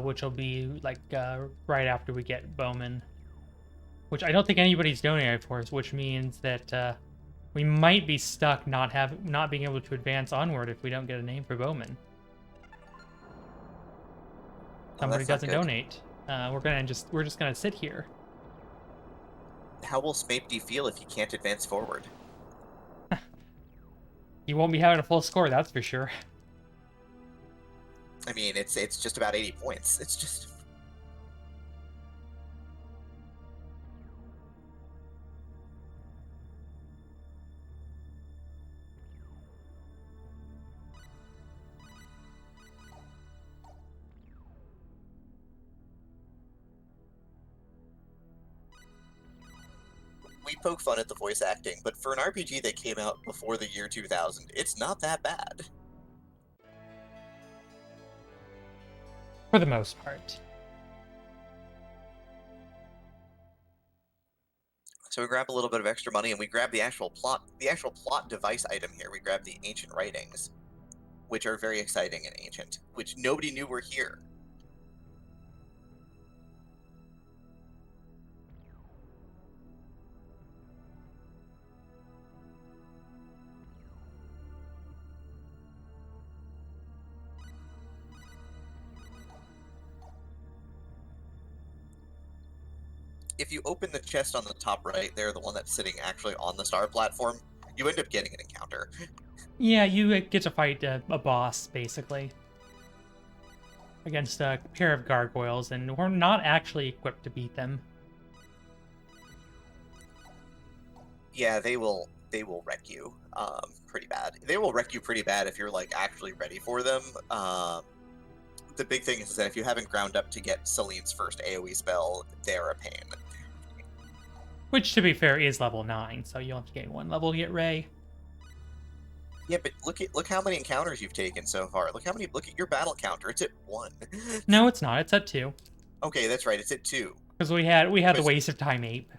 Which will be like right after we get Bowman. Which I don't think anybody's donated for us, which means that we might be stuck not being able to advance onward if we don't get a name for Bowman. Somebody doesn't donate. We're just gonna sit here. How will Smapedy feel if you can't advance forward? You won't be having a full score, that's for sure. I mean, it's just about 80 points. It's just... We poke fun at the voice acting, but for an RPG that came out before the year 2000, it's not that bad. For the most part. So we grab a little bit of extra money, and we grab the actual plot device item here. We grab the ancient writings, which are very exciting and ancient, which nobody knew were here. if you open the chest on the top right there, the one that's sitting actually on the star platform, you end up getting an encounter. Yeah, you get to fight a boss, basically, against a pair of gargoyles, and we're not actually equipped to beat them. Yeah, they will wreck you pretty bad. They will wreck you pretty bad if you're like actually ready for them. The big thing is that if you haven't ground up to get Celine's first AoE spell, they're a pain. Which, to be fair, is level 9, so you'll have to gain 1 level to get Ray. Yeah, but look how many encounters you've taken so far. Look at your battle counter. It's at 1. No, it's not. It's at 2. Okay, that's right. It's at 2. Because we had the Because Waste of Time ape.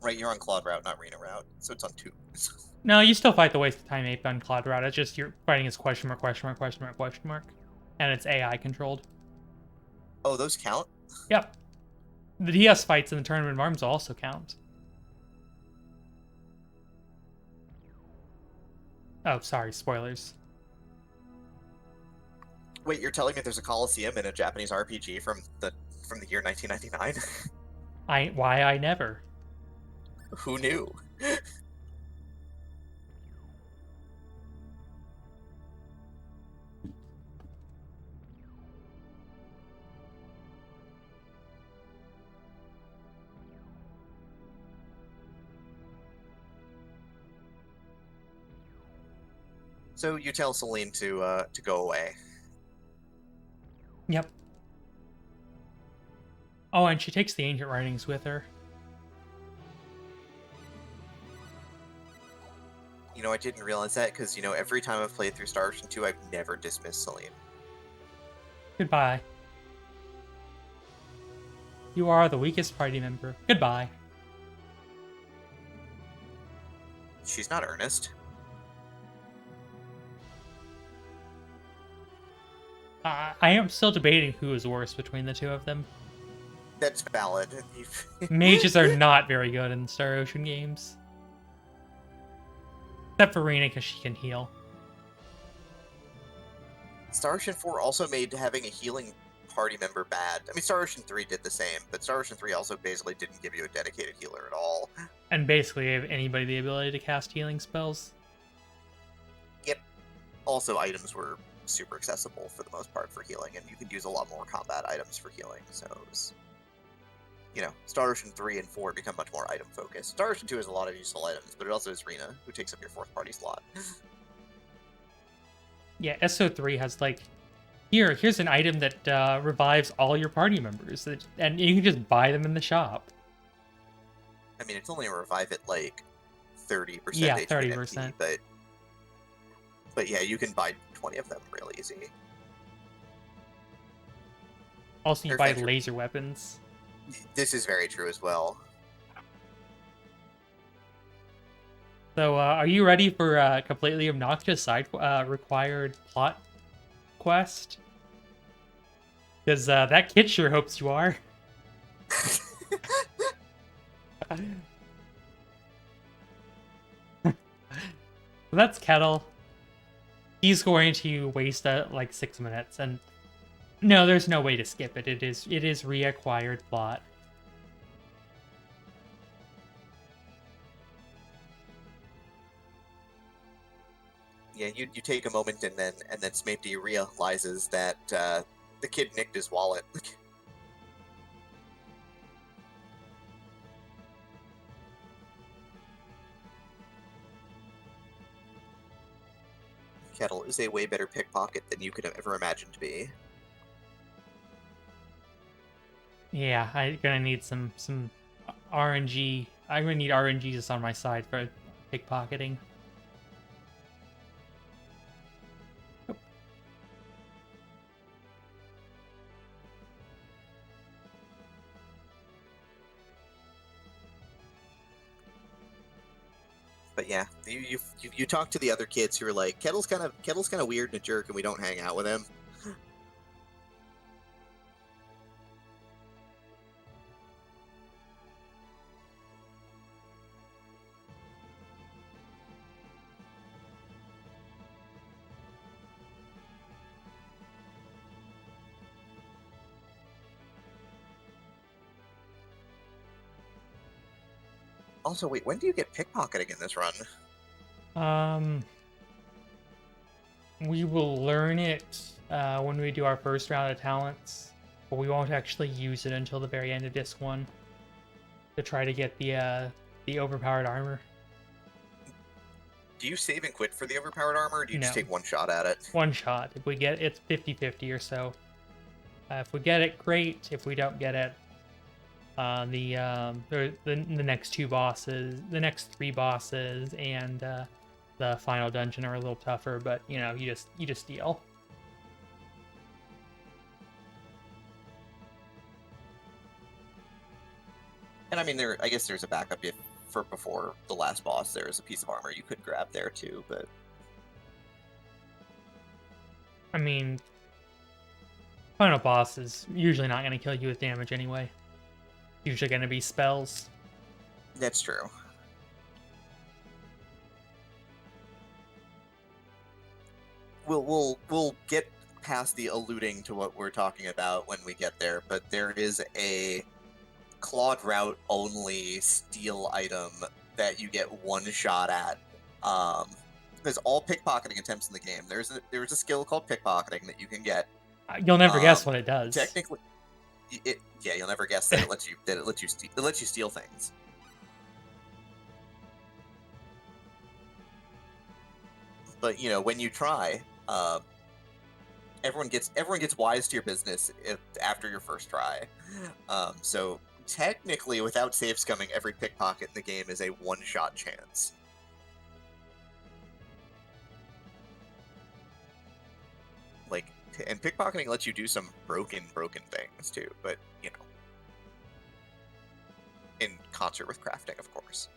right, you're on Claude route, not Rena route, so it's on 2. No, you still fight the Waste of Time ape on Claude route. It's just you're fighting as question mark, question mark, question mark, question mark. And it's AI controlled. Oh, those count? Yep. The DS fights in the Tournament of Arms also count. Oh, sorry, spoilers. Wait, you're telling me there's a Coliseum in a Japanese RPG from the year 1999? Why I never. Who knew? So you tell Celine to go away. Yep. Oh, and she takes the ancient writings with her. You know, I didn't realize that because, you know, every time I've played through Star Ocean 2, I've never dismissed Celine. Goodbye. You are the weakest party member. Goodbye. She's not earnest. I am still debating who is worse between the two of them. That's valid. Mages are not very good in Star Ocean games. Except for Rena, because she can heal. Star Ocean 4 also made having a healing party member bad. I mean, Star Ocean 3 did the same, but Star Ocean 3 also basically didn't give you a dedicated healer at all. And basically gave anybody the ability to cast healing spells. Yep. Also, items were super accessible for the most part for healing, and you could use a lot more combat items for healing, so it was... You know, Star Ocean 3 and 4 become much more item focused. Star Ocean 2 has a lot of useful items, but it also has Rena, who takes up your fourth party slot. Yeah, SO3 has like, here's an item that revives all your party members, and you can just buy them in the shop. I mean, it's only a revive at like 30% Yeah, HP 30%. But yeah, you can buy 20 of them real easy. Also, you They're buy fancy. laser weapons. This is very true as well. So, are you ready for a completely obnoxious side required plot quest? Because that kid sure hopes you are. That's Kettle. He's going to waste like 6 minutes, and no, there's no way to skip it. It is reacquired plot. Yeah, you take a moment and then Smeepty realizes that the kid nicked his wallet. Kettle is a way better pickpocket than you could have ever imagined to be. Yeah, I'm gonna need some RNG. I'm gonna need RNGs on my side for pickpocketing. But yeah, you talk to the other kids who are like, Kettle's kind of weird and a jerk, and we don't hang out with him. Also, wait, when do you get pickpocketing in this run? Um, we will learn it when we do our first round of talents, but we won't actually use it until the very end of disc one to try to get the overpowered armor. Do you save and quit for the overpowered armor, or do you just No, take one shot at it? one shot. If we get it's 50-50 or so. If we get it, great. If we don't get it, the next two bosses, the next three bosses, and the final dungeon are a little tougher. But you know, you just deal. And I mean, I guess there's a backup if for before the last boss. There is a piece of armor you could grab there too, but I mean, final boss is usually not going to kill you with damage anyway. Usually going to be spells. that's true. We'll get past the alluding to what we're talking about when we get there, but there is a Claude route only steal item that you get one shot at. Because all pickpocketing attempts in the game, there's a skill called pickpocketing that you can get. You'll never guess what it does. Technically, yeah, you'll never guess that it lets you steal things. But you know, when you try, everyone gets wise to your business after your first try. So technically, without save scumming, every pickpocket in the game is a one-shot chance. Like, and pickpocketing lets you do some broken things too, but you know, in concert with crafting, of course.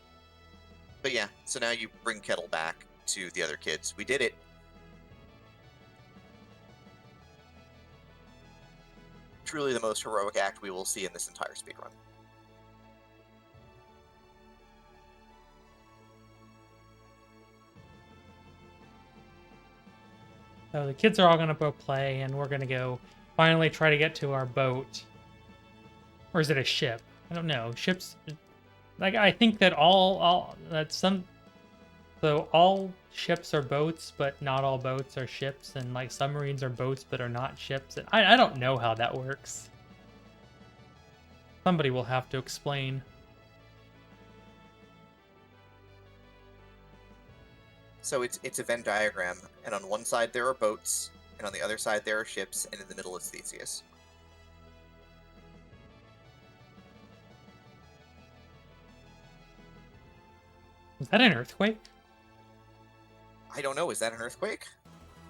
But yeah, so now you bring Kettle back to the other kids. We did it. Truly the most heroic act we will see in this entire speedrun. So the kids are all gonna go play, and we're gonna go finally try to get to our boat. Or is it a ship? I don't know. Ships, like I think that all that some, so all ships are boats, but not all boats are ships, and like submarines are boats but are not ships. And I don't know how that works. Somebody will have to explain. So it's a Venn diagram, and on one side there are boats, and on the other side there are ships, and in the middle is Theseus. Was that an earthquake? I don't know, is that an earthquake?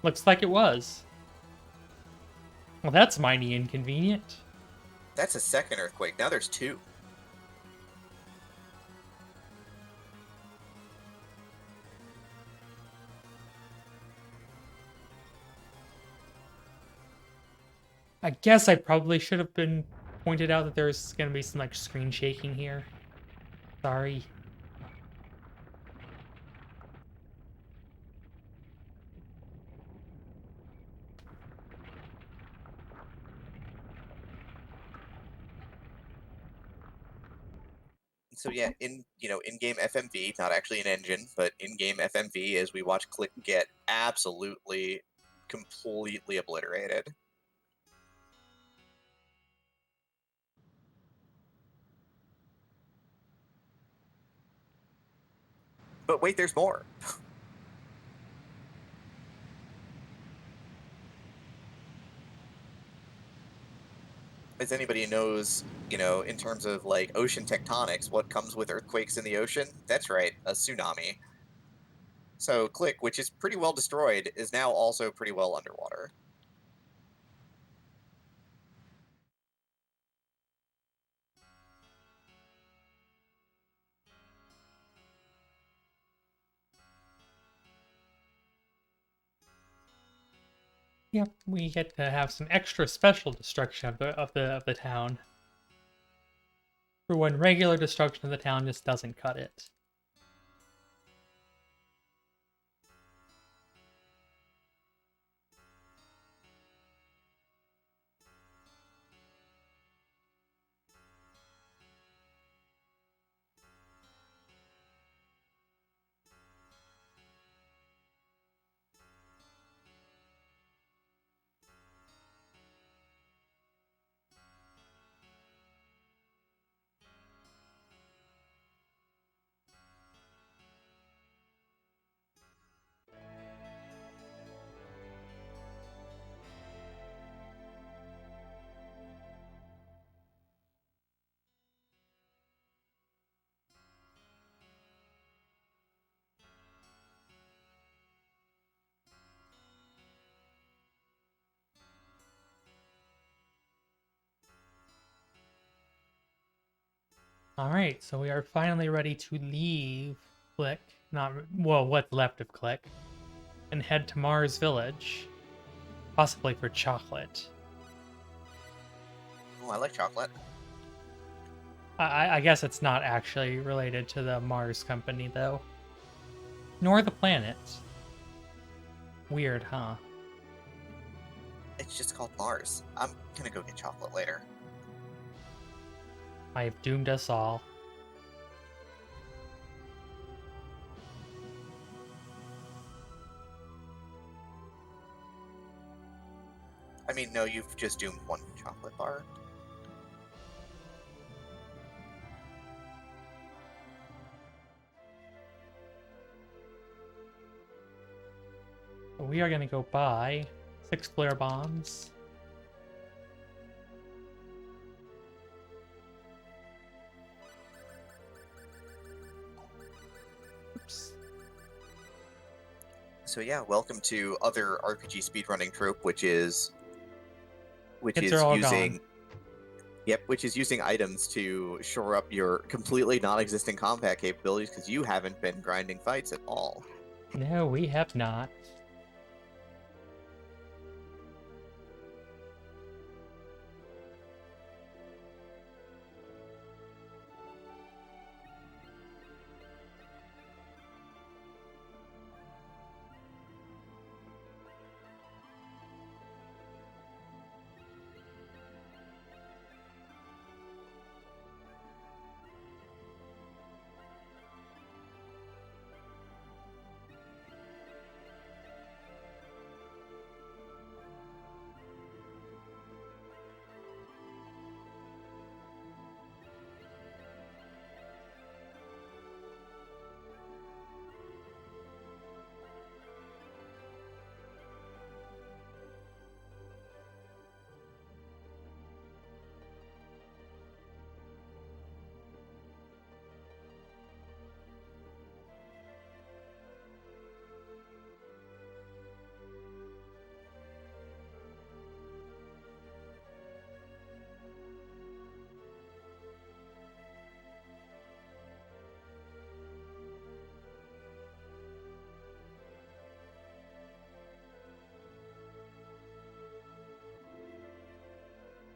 Looks like it was. Well, that's mighty inconvenient. That's a second earthquake. Now there's two. I guess I probably should have been pointed out that there's gonna be some like screen shaking here. Sorry. So yeah, in-game FMV, not actually an engine, but in-game FMV, as we watch Click get absolutely, completely obliterated. But wait, there's more. As anybody knows, in terms of like ocean tectonics, what comes with earthquakes in the ocean? That's right, a tsunami. So Click, which is pretty well destroyed, is now also pretty well underwater. Yep, we get to have some extra special destruction of the town. For when regular destruction of the town just doesn't cut it. Alright, so we are finally ready to leave Click, not, well, what's left of Click, and head to Mars Village, possibly for chocolate. Oh, I like chocolate. I guess it's not actually related to the Mars company, though. Nor the planet. Weird, huh? It's just called Mars. I'm gonna go get chocolate later. I have doomed us all. I mean, no, you've just doomed one chocolate bar. We are gonna go buy 6 flare bombs. Oops. So yeah, welcome to other RPG speedrunning trope, which is Hits are all using gone. yep, which is using items to shore up your completely non-existent combat capabilities because you haven't been grinding fights at all. No, we have not.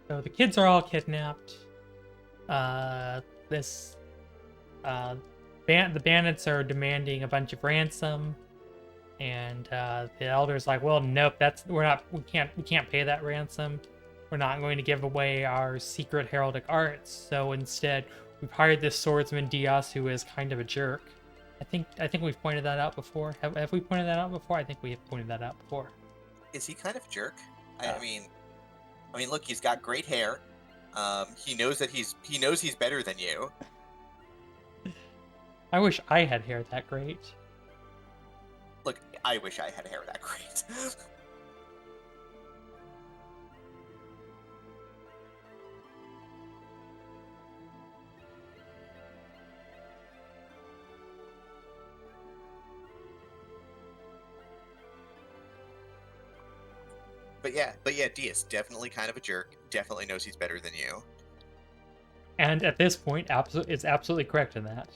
So the kids are all kidnapped. This the bandits are demanding a bunch of ransom, and the elder's like, "Well, nope, we can't pay that ransom. We're not going to give away our secret heraldic arts. So instead, we've hired this swordsman Diaz, who is kind of a jerk. I think we've pointed that out before. Have we pointed that out before? I think we have pointed that out before. Is he kind of a jerk? Uh, I mean, look, he's got great hair. He knows that he knows he's better than you. I wish I had hair that great. Look, I wish I had hair that great. but yeah, Diaz definitely kind of a jerk. Definitely knows he's better than you. And at this point, it's absolutely correct in that.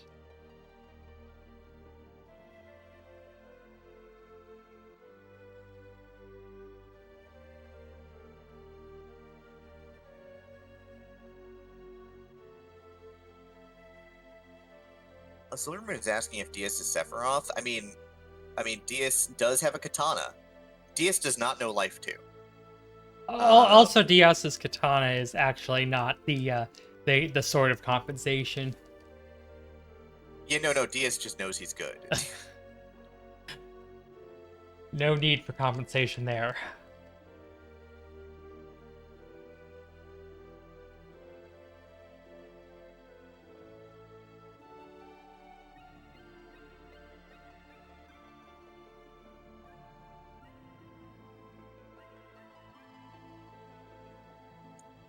Silverman is asking if Diaz is Sephiroth. I mean, Diaz does have a katana. Diaz does not know life too. Also, Diaz's katana is actually not the sort of compensation. Yeah, no, Diaz just knows he's good. No need for compensation there.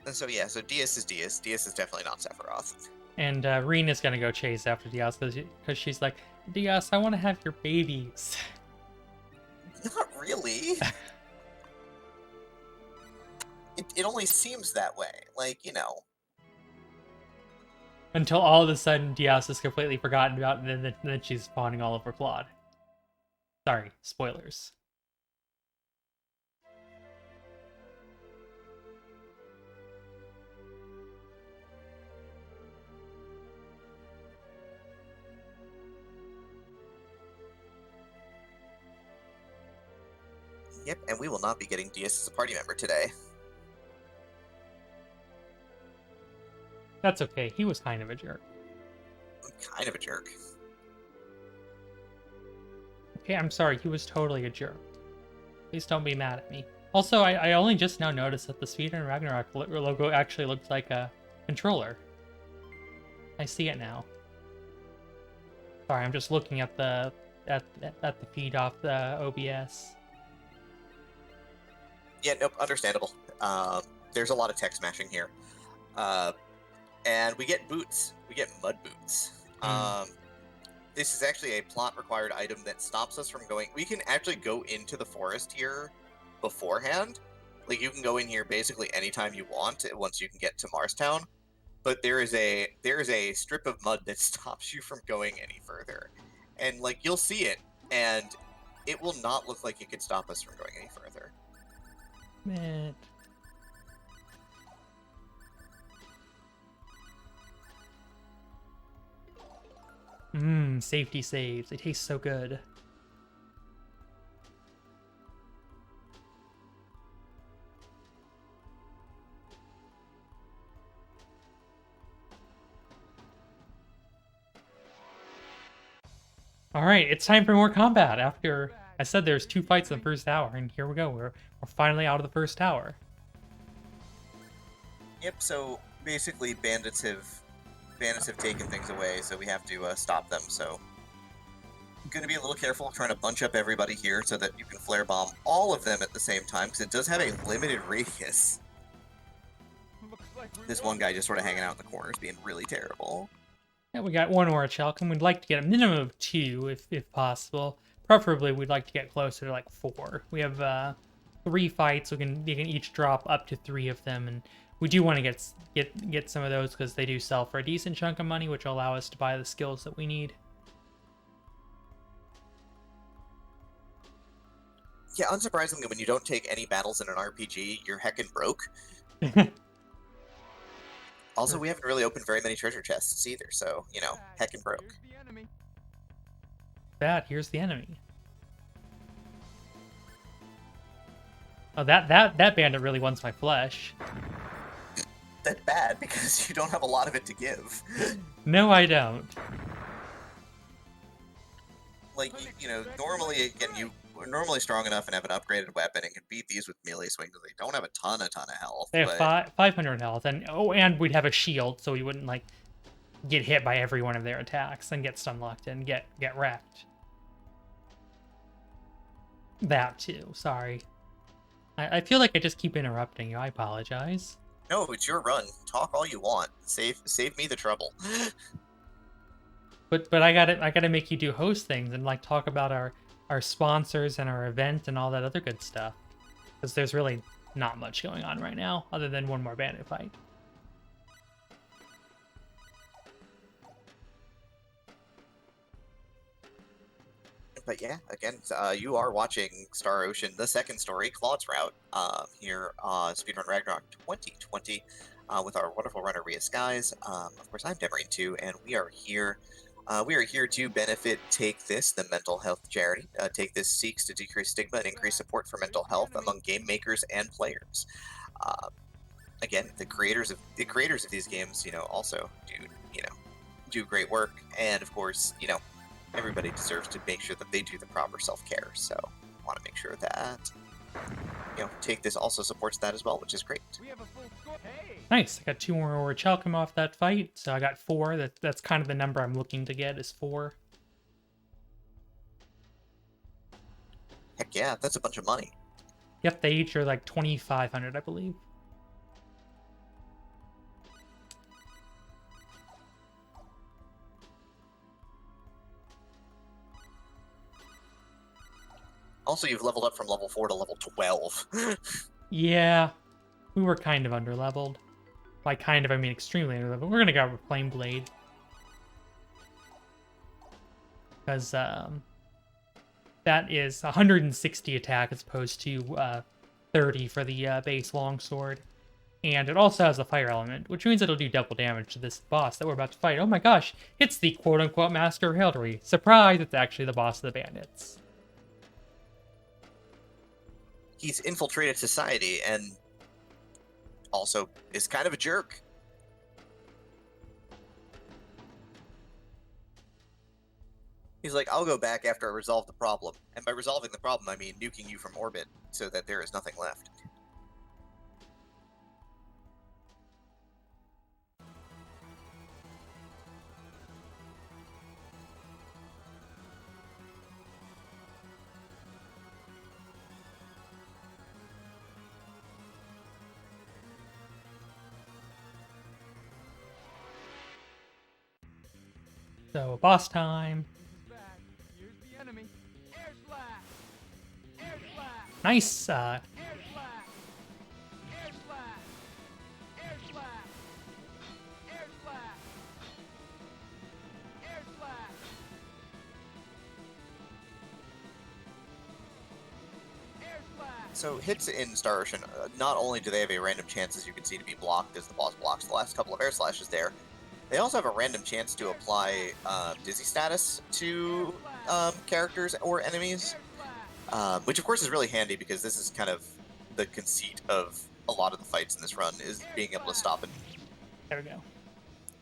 And so yeah, so Diaz is Diaz. Diaz is definitely not Sephiroth. And Reen is gonna go chase after Diaz because she's like, Diaz, I want to have your babies. Not really. It only seems that way. Like, you know. Until all of a sudden Diaz is completely forgotten about, and then she's spawning all over Claude. Sorry, spoilers. Yep, and we will not be getting Diaz as a party member today. That's okay, he was kind of a jerk. Kind of a jerk. Okay, I'm sorry, he was totally a jerk. Please don't be mad at me. Also, I only just now noticed that the Speedrun Ragnarok logo actually looks like a controller. I see it now. Sorry, I'm just looking at the feed off the OBS. Yeah, nope, understandable. There's a lot of tech smashing here. And we get boots. We get mud boots. This is actually a plot-required item that stops us from going... We can actually go into the forest here beforehand. Like, you can go in here basically anytime you want, once you can get to Marstown. But there is a strip of mud that stops you from going any further. And, like, you'll see it, and it will not look like it could stop us from going any further. Man. Safety saves. They taste so good. Alright, it's time for more combat after I said there's 2 fights in the first hour, and here we go. We're finally out of the first tower. Yep, so basically bandits have taken things away, so we have to stop them, so I'm going to be a little careful trying to bunch up everybody here so that you can flare bomb all of them at the same time, because it does have a limited radius. This one guy just sort of hanging out in the corners being really terrible. Yeah, we got 1 Aura Chalcum. We'd like to get a minimum of 2 if possible. Preferably, we'd like to get closer to like 4. We have 3 fights. You can each drop up to 3 of them, and we do want to get some of those because they do sell for a decent chunk of money, which will allow us to buy the skills that we need. Yeah, unsurprisingly, when you don't take any battles in an RPG, you're heckin' broke. Also, we haven't really opened very many treasure chests either, so, you know, heckin' broke. Bad, here's the enemy. Oh, that bandit really wants my flesh. That's bad, because you don't have a lot of it to give. No, I don't. Like, you know, normally, again, you are normally strong enough and have an upgraded weapon and can beat these with melee swings. They don't have a ton of health. They have 500 health, and we'd have a shield, so we wouldn't, like, get hit by every one of their attacks and get stun locked and get wrecked. That too, sorry. I feel like I just keep interrupting you. I apologize. No, it's your run. Talk all you want. Save me the trouble. But I gotta make you do host things and like talk about our sponsors and our event and all that other good stuff. Because there's really not much going on right now other than 1 more bandit fight. But yeah, again, you are watching Star Ocean, the second story, Claude's Route, here on Speedrun Ragnarok 2020, with our wonderful runner Rhea Skies. Of course, I'm Demarine too, and we are here. We are here to benefit Take This, the mental health charity. Take This seeks to decrease stigma and increase support for mental health among game makers and players. Again, the creators of these games, you know, also do great work, and of course, you know, everybody deserves to make sure that they do the proper self-care. So, I want to make sure that, you know, Take This also supports that as well, which is great. Nice. I got 2 more Aura Chalcum off that fight, so I got 4. That's kind of the number I'm looking to get is 4. Heck yeah, that's a bunch of money. Yep, they each are like 2,500, I believe. Also, you've leveled up from level 4 to level 12. Yeah, we were kind of underleveled. By kind of, I mean extremely under level. We're gonna go with Flame Blade. Because that is 160 attack as opposed to 30 for the base longsword. And it also has a fire element, which means it'll do double damage to this boss that we're about to fight. Oh my gosh, it's the quote-unquote Master of Heraldry. Surprise, it's actually the boss of the bandits. He's infiltrated society and also is kind of a jerk. He's like, I'll go back after I resolve the problem. And by resolving the problem, I mean nuking you from orbit so that there is nothing left. So, boss time. This is bad. Here's the enemy. Air slash! Air slash! Nice. Air slash! Air slash! Air slash! Air slash! Air slash! Air slash! So hits in Star Ocean, not only do they have a random chance, as you can see, to be blocked as the boss blocks the last couple of air slashes there, they also have a random chance to apply dizzy status to characters or enemies, which of course is really handy because this is kind of the conceit of a lot of the fights in this run, is being able to There we go.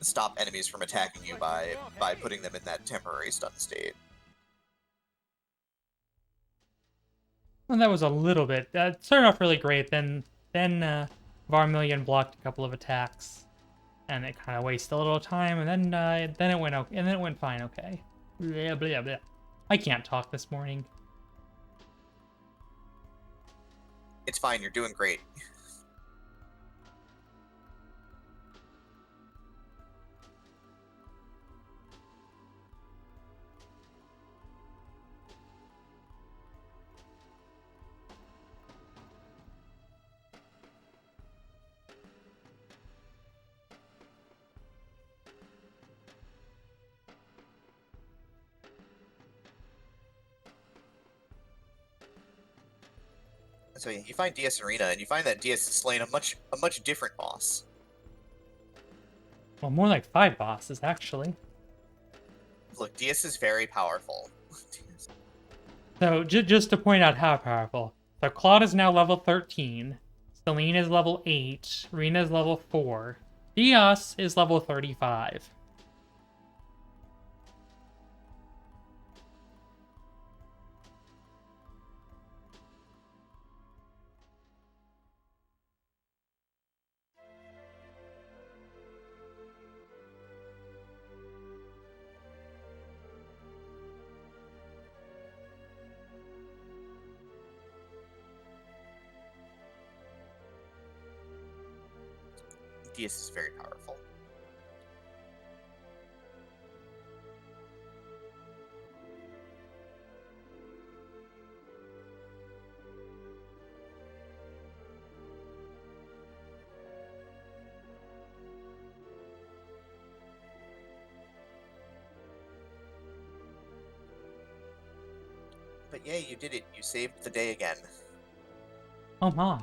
stop enemies from attacking you by putting them in that temporary stun state. Well, that was a little bit. Started off really great. Then Varmillion blocked a couple of attacks, and it kind of wasted a little time. And then it went okay, and then it went fine. Okay. Blah, blah, blah. I can't talk this morning. It's fine, you're doing great. So you find DS Arena, and you find that DS is slaying a much different boss. Well, more like 5 bosses actually. Look, DS is very powerful. So just to point out how powerful. So Claude is now level 13. Celine is level 8. Rena is level 4. Diaz is level 35. DS is very powerful. But yay, you did it. You saved the day again. Oh my.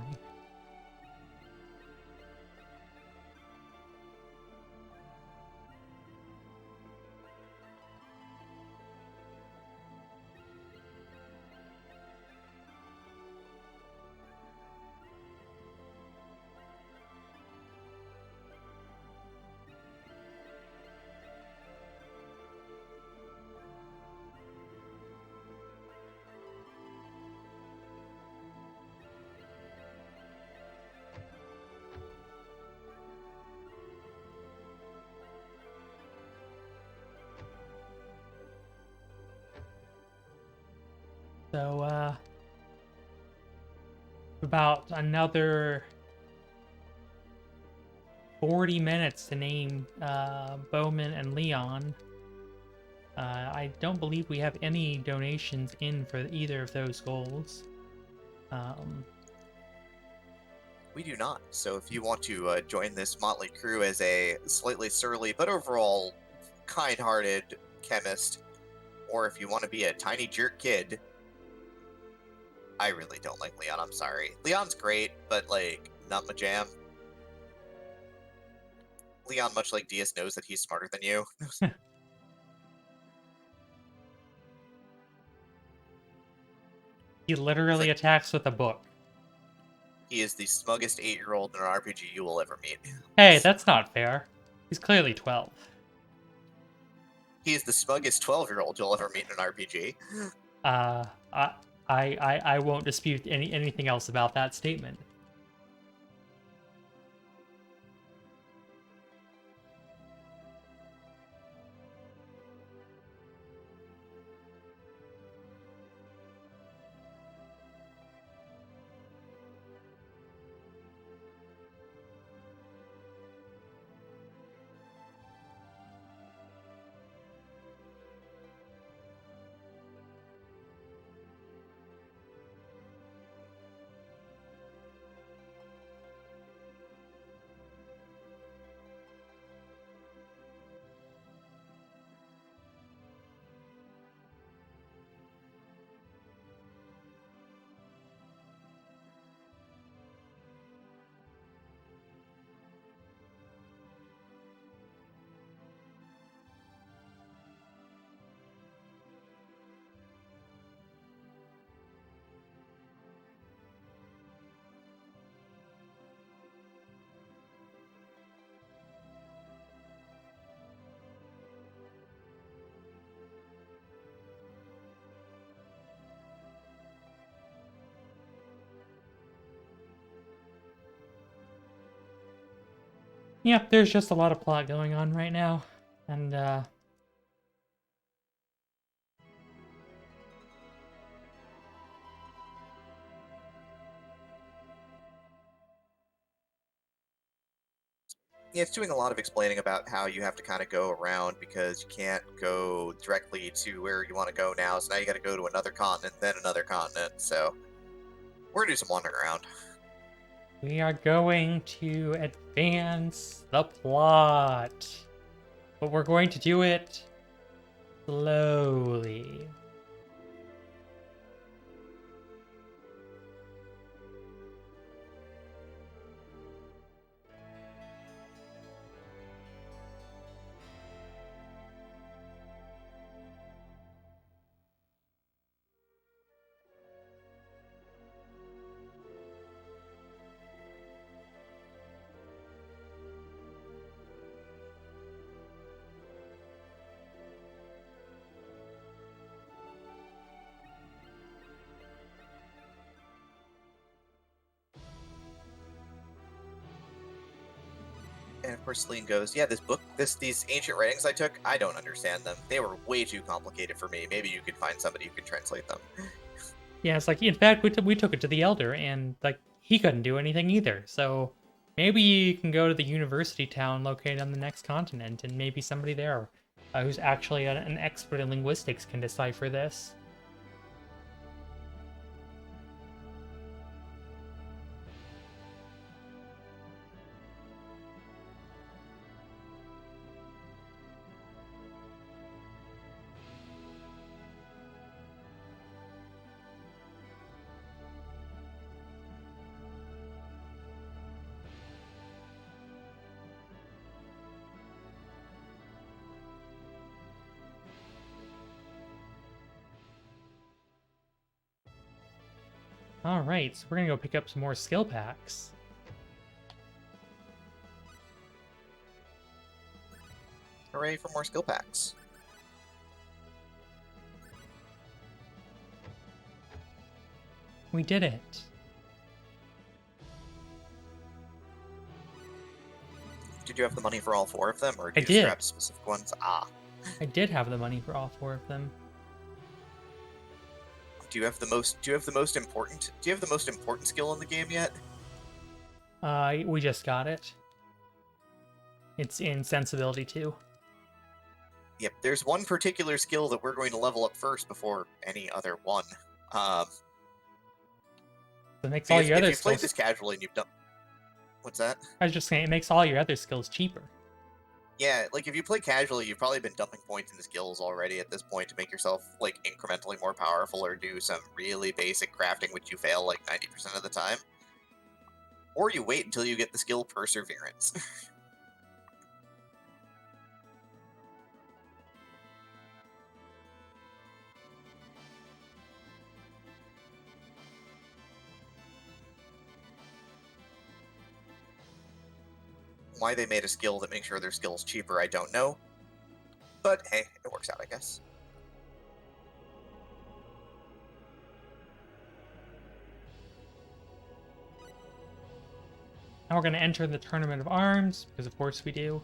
So, about another 40 minutes to name Bowman and Leon. I don't believe we have any donations in for either of those goals. We do not. So if you want to join this motley crew as a slightly surly but overall kind-hearted chemist, or if you want to be a tiny jerk kid, I really don't like Leon. I'm sorry. Leon's great, but like not my jam. Leon, much like Diaz, knows that he's smarter than you. He literally Like, attacks with a book. he is the smuggest 8-year-old in an RPG you will ever meet. Hey, that's not fair. He's clearly 12. He is the smuggest 12-year-old you'll ever meet in an RPG. Uh, I won't dispute anything else about that statement. Yep, there's just a lot of plot going on right now. And, Yeah, it's doing a lot of explaining about how you have to kind of go around because you can't go directly to where you want to go now. So now you got to go to another continent, then another continent. So we're gonna do some wandering around. we are going to advance the plot. But we're going to do it slowly. And of course, Celine goes, "Yeah, these ancient writings I took, I don't understand them. They were way too complicated for me. Maybe you could find somebody who could translate them." Yeah, it's like, in fact, we took it to the Elder, and, like, he couldn't do anything either. So maybe you can go to the university town located on the next continent, and maybe somebody there who's actually an expert in linguistics can decipher this. Alright, so we're gonna go pick up some more skill packs. Hooray for more skill packs. We did it. Did you have the money for all 4 of them, or I did you just did. grab specific ones? Ah. I did have the money for all 4 of them. Do you have the most important skill in the game yet? We just got it. It's in Sensibility 2. Yep, there's one particular skill that we're going to level up first before any other one. So it makes all your If other you've played skills... this casually and you've done... What's that? I was just saying it makes all your other skills cheaper. Yeah, like if you play casually, you've probably been dumping points into skills already at this point to make yourself like incrementally more powerful or do some really basic crafting which you fail like 90% of the time. Or you wait until you get the skill Perseverance. Why they made a skill that makes sure their skill's cheaper, I don't know. But hey, it works out, I guess. Now we're going to enter the Tournament of Arms, because of course we do.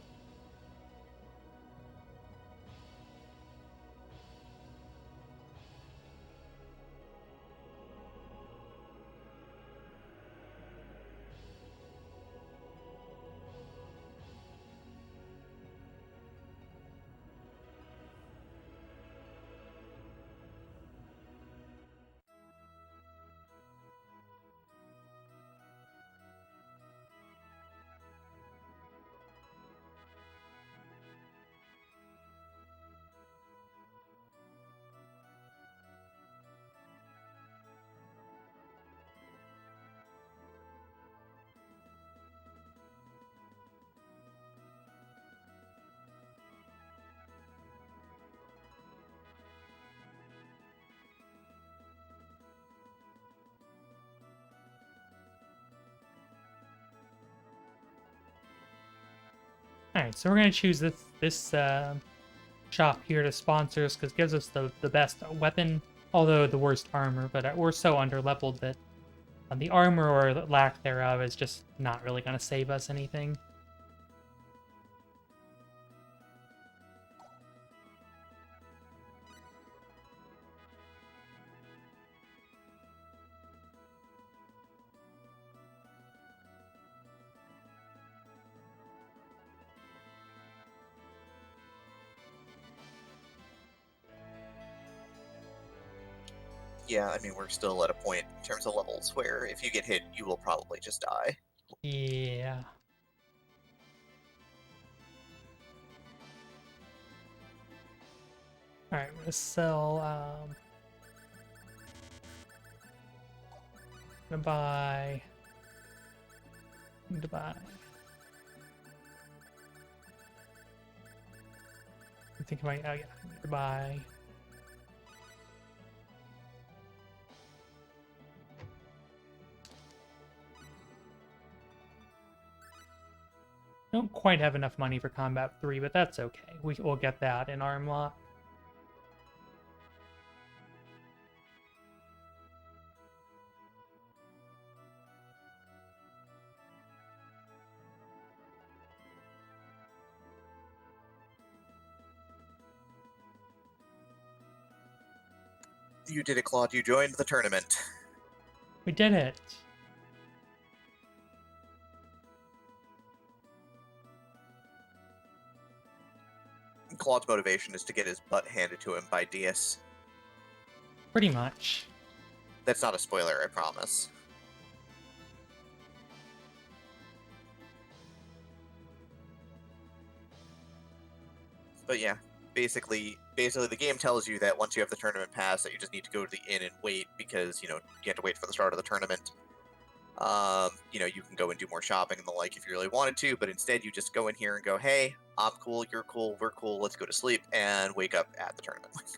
Alright, so we're going to choose this shop here to sponsor us because it gives us the best weapon, although the worst armor, but we're so under-leveled that the armor or the lack thereof is just not really going to save us anything. Yeah, I mean, we're still at a point in terms of levels where if you get hit, you will probably just die. Yeah. Alright, I'm going to sell... I'm going to buy... I'm going to buy... I think I might... Oh, yeah. I'm going to buy... Don't quite have enough money for Combat 3, but that's okay. We'll get that in Armlock. You did it, Claude. You joined the tournament. We did it! Claude's motivation is to get his butt handed to him by Diaz. Pretty much. That's not a spoiler, I promise. But yeah, basically the game tells you that once you have the tournament pass, that you just need to go to the inn and wait because you have to wait for the start of the tournament. You can go and do more shopping and the like if you really wanted to, but instead you just go in here and go, hey, I'm cool, you're cool, we're cool, let's go to sleep, and wake up at the tournament.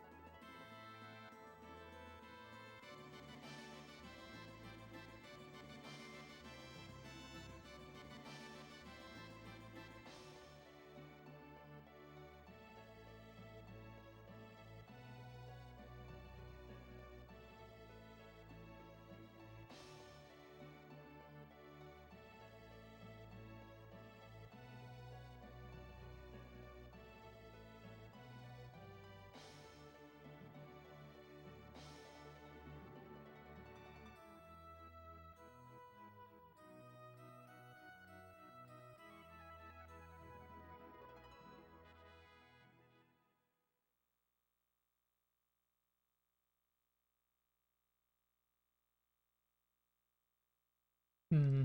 Hmm.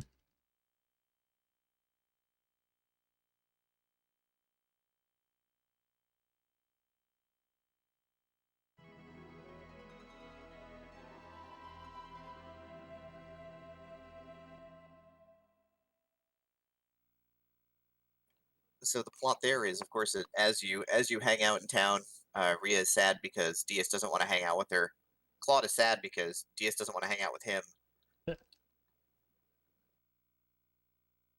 So the plot there is, of course, that as you hang out in town, Rhea is sad because Diaz doesn't want to hang out with her. Claude is sad because Diaz doesn't want to hang out with him.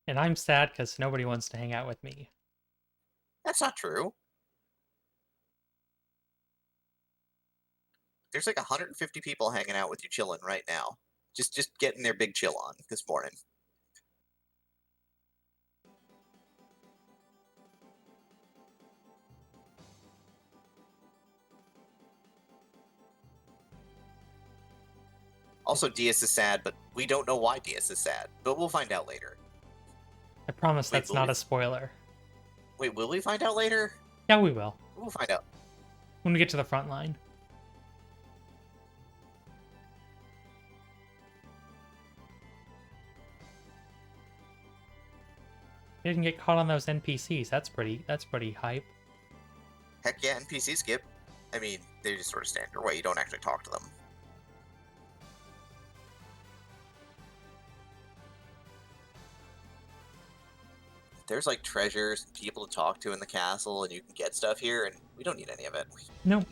And I'm sad because nobody wants to hang out with me. That's not true. There's like 150 people hanging out with you chilling right now. Just getting their big chill on this morning. Also, Diaz is sad, but we don't know why Diaz is sad. But we'll find out later. I promise Wait, that's will not we? a spoiler. Wait, will we find out later? Yeah, we will. We'll find out. When we get to the front line. You didn't get caught on those NPCs. That's pretty hype. Heck yeah, NPC skip. I mean, they just sort of stand your way. You don't actually talk to them. There's like treasures and people to talk to in the castle, and you can get stuff here, and we don't need any of it. No.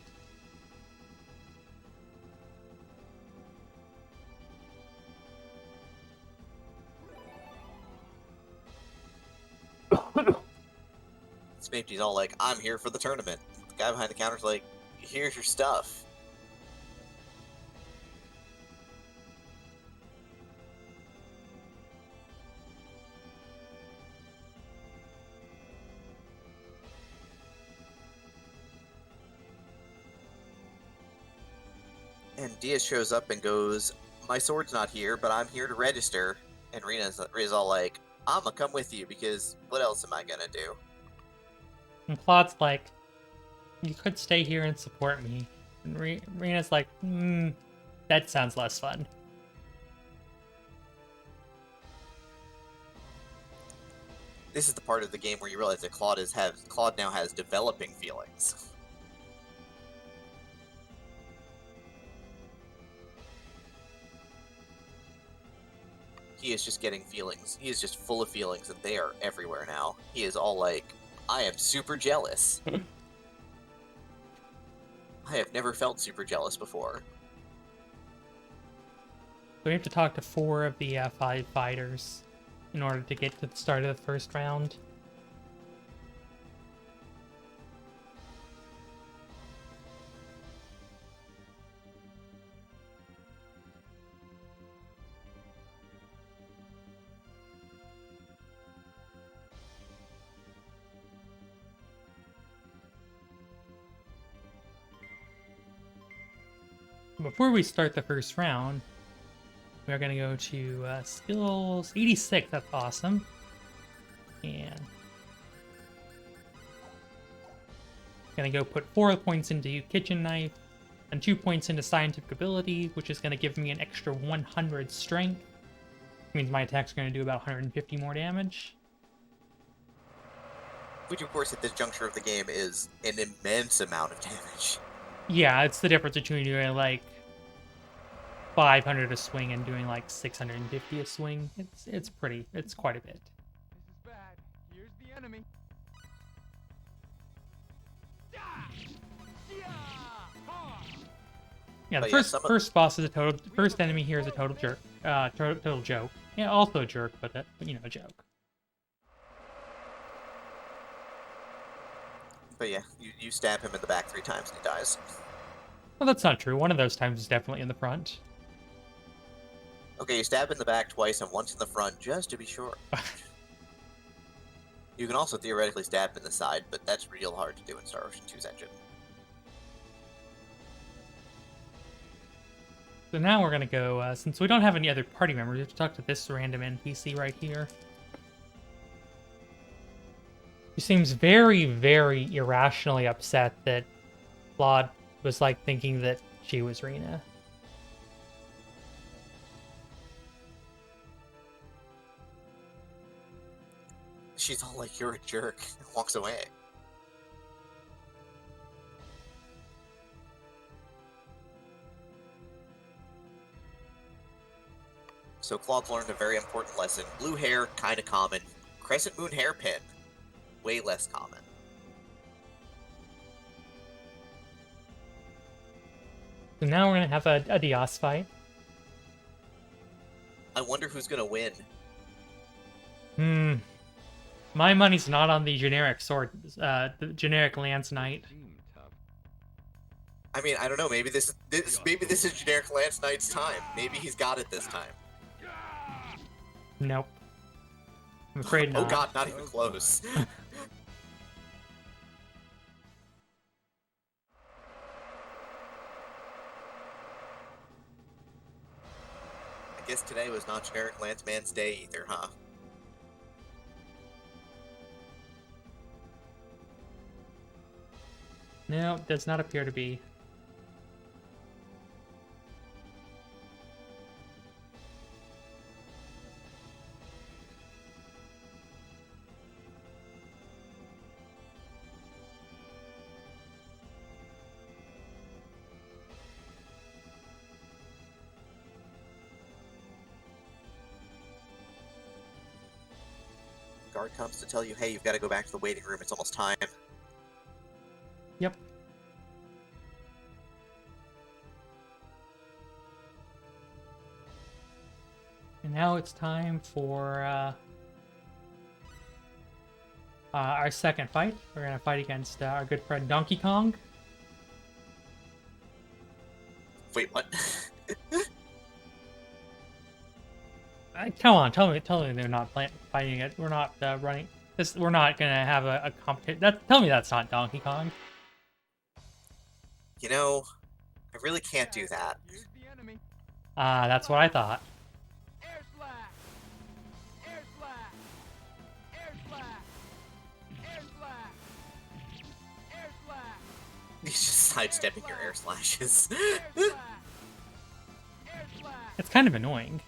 Smeepty's all like, I'm here for the tournament. The guy behind the counter's like, here's your stuff. And Diaz shows up and goes, my sword's not here, but I'm here to register. And Rena's all like, I'ma come with you because what else am I gonna do? And Claude's like, you could stay here and support me. And Rena's like, that sounds less fun. This is the part of the game where you realize that Claude now has developing feelings. He is just getting feelings. He is just full of feelings, and they are everywhere now. He is all like, I am super jealous. I have never felt super jealous before. So we have to talk to 4 of the 5 fighters in order to get to the start of the first round. Before we start the first round, we are going to go to skills 86. That's awesome. And going to go put 4 points into kitchen knife and 2 points into scientific ability, which is going to give me an extra 100 strength. Means my attack's going to do about 150 more damage. Which, of course, at this juncture of the game is an immense amount of damage. Yeah, it's the difference between doing like 500 a swing and doing like 650 a swing. It's quite a bit. This is bad. Here's the enemy. Yeah, the But first boss is first enemy here is a total jerk, total joke. Yeah, also a jerk, but a joke. But yeah, you stab him in the back 3 times and he dies. Well, that's not true. One of those times is definitely in the front. Okay, you stab in the back twice and once in the front, just to be sure. You can also theoretically stab him in the side, but that's real hard to do in Star Ocean 2's engine. So now we're gonna go, since we don't have any other party members, we have to talk to this random NPC right here. He seems very, very irrationally upset that Claude was like thinking that she was Rena. She's all like, you're a jerk, and walks away. So Claude's learned a very important lesson. Blue hair, kinda common. Crescent moon hairpin. way less common. So now we're gonna have a Dios fight. I wonder who's gonna win. My money's not on the generic sword, the generic Lance Knight. I mean, I don't know. Maybe this is generic Lance Knight's time. Maybe he's got it this time. Nope. I'm afraid not. Oh god, not even close. I guess today was not generic Lance Man's day either, huh? No, does not appear to be. Guard comes to tell you, hey, you've got to go back to the waiting room. It's almost time. Yep. And now it's time for our second fight. We're gonna fight against our good friend Donkey Kong. Wait, what? Come on, tell me they're not fighting it. We're not running this. We're not gonna have a competition. Tell me that's not Donkey Kong. You know, I really can't do that. Here's the enemy. That's what I thought. Air slash. Air slash. Air slash. Air slash. Air slash. He's just sidestepping your air slashes. Air slash. Air slash. It's kind of annoying.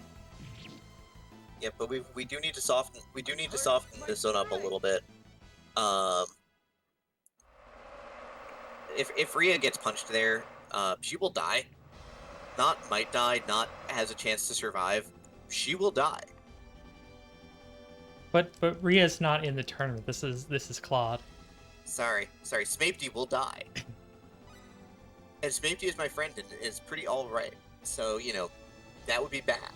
Yeah, but we do need to soften this one up a little bit. If Rhea gets punched there, she will die. Not might die, not has a chance to survive. She will die. But Rhea's not in the tournament. This is Claude. Sorry, Smapety will die. And Smapety is my friend and is pretty alright. So, you know, that would be bad.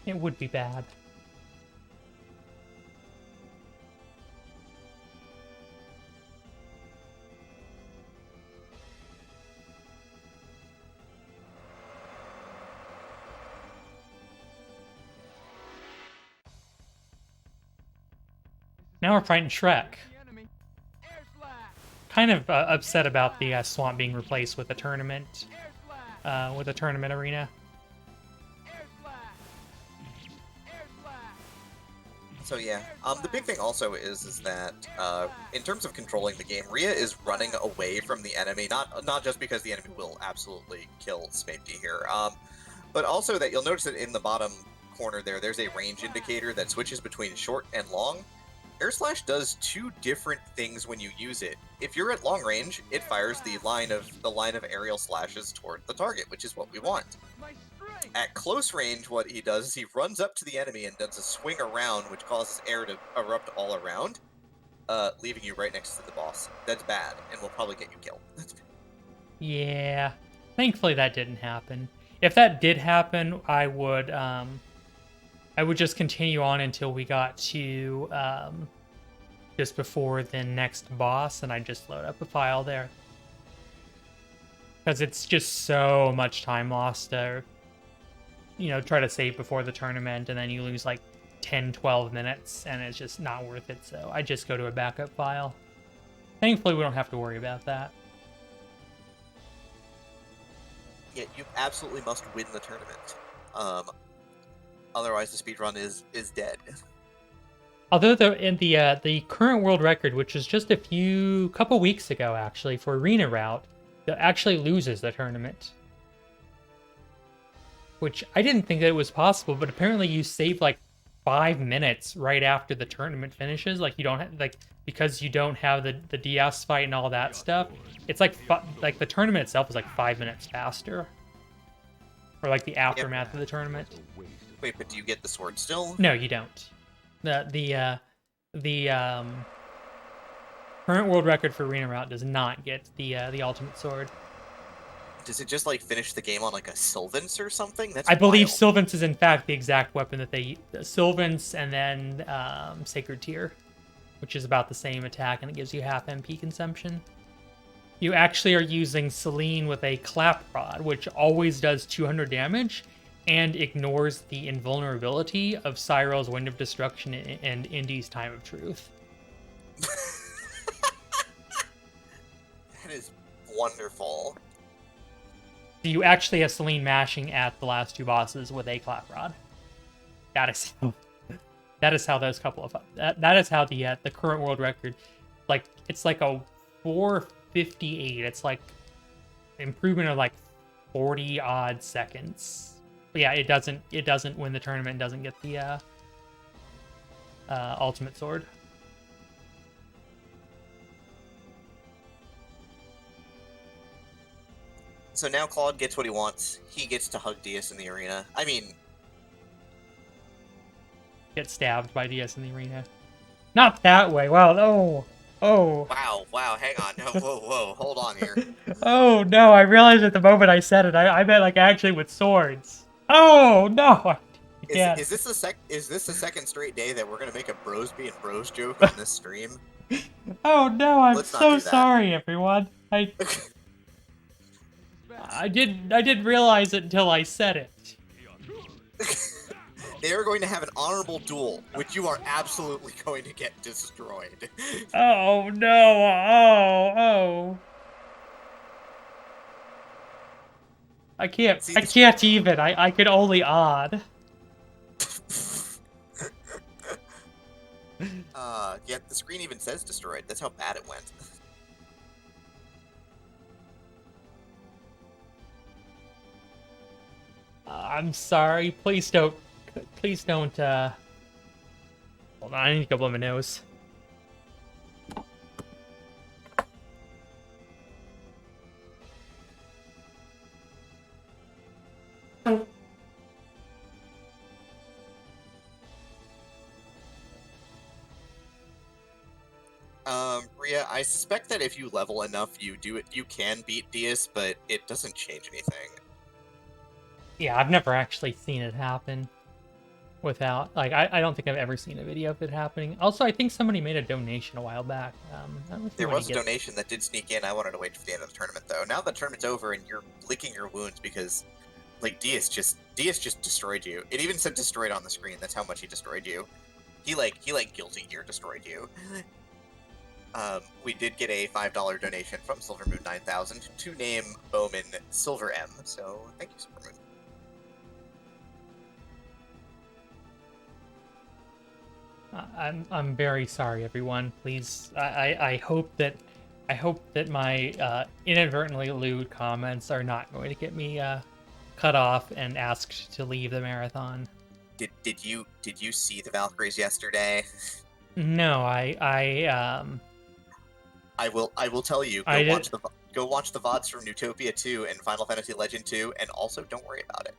It would be bad. Now we're fighting Shrek. The enemy. Air slash. Kind of upset about the swamp being replaced with a tournament, Air slash. with a tournament arena. Air slash. Air slash. So yeah, the big thing also is that in terms of controlling the game, Rhea is running away from the enemy, not just because the enemy will absolutely kill Smapety here, but also that you'll notice that in the bottom corner there's a range indicator that switches between short and long. Air Slash does two different things when you use it. If you're at long range, it fires the line of aerial slashes toward the target, which is what we want. My strength. At close range, what he does is he runs up to the enemy and does a swing around, which causes air to erupt all around, leaving you right next to the boss. That's bad, and will probably get you killed. Yeah. Thankfully that didn't happen. If that did happen, I would just continue on until we got to just before the next boss, and I'd just load up a file there. Because it's just so much time lost to, try to save before the tournament, and then you lose like 10, 12 minutes, and it's just not worth it, so I just go to a backup file. Thankfully, we don't have to worry about that. Yeah, you absolutely must win the tournament. Otherwise, the speedrun is dead. Although the current world record, which is just a couple weeks ago actually for arena route, that actually loses the tournament. Which I didn't think that it was possible, but apparently you save like 5 minutes right after the tournament finishes. Like you don't have, because you don't have the DS fight and all that stuff. It's like the tournament itself is like 5 minutes faster, or like the aftermath of the tournament. Wait, but do you get the sword still? No, you don't. The current world record for arena route does not get the ultimate sword. Does it just like finish the game on like a Sylvans or something? That's I believe wild. Sylvans is in fact the exact weapon that they Sylvans and then Sacred Tear, which is about the same attack and it gives you half MP consumption. You actually are using Celine with a clap rod, which always does 200 damage and ignores the invulnerability of Cyril's Wind of Destruction and Indy's Time of Truth. That is wonderful. You actually have Celine mashing at the last two bosses with a clap rod. That is how those couple of that is how the current world record, like it's like a 458. It's like improvement of like 40 odd seconds. But yeah, it doesn't win the tournament. It doesn't get the ultimate sword. So now Claude gets what he wants. He gets to hug Diaz in the arena. I mean, Get stabbed by DS in the arena. Not that way. Wow. Oh. wow, hang on. No, whoa, hold on here. Oh no! I realized at the moment I said it. I meant like actually with swords. Oh no! Is this the second straight day that we're gonna make a bros being bros joke on this stream? Oh no! I'm Let's not so do that. sorry, everyone. I didn't realize it until I said it. They are going to have an honorable duel, which you are absolutely going to get destroyed. Oh no! Oh. I can't. See, I can't even. I could only odd. Yeah, the screen even says destroyed. That's how bad it went. I'm sorry. Please don't. Hold on, I need to go blow my nose. Rhea, I suspect that if you level enough, you can beat Diaz, but it doesn't change anything. Yeah, I've never actually seen it happen without, like, I don't think I've ever seen a video of it happening. Also, I think somebody made a donation a while back. I don't know if There was a donation that did sneak in. I wanted to wait for the end of the tournament, though. Now the tournament's over and you're licking your wounds because, like, Diaz just destroyed you. It even said destroyed on the screen. That's how much he destroyed you. He Guilty Gear destroyed you. We did get a $5 donation from Silvermoon 9000 to name Bowman Silver M. So thank you, Silvermoon. I'm very sorry, everyone. Please, I hope that my inadvertently lewd comments are not going to get me cut off and asked to leave the marathon. Did you see the Valkyries yesterday? No, I will tell you. Go watch the VODs from Newtopia 2 and Final Fantasy Legend 2, and also don't worry about it.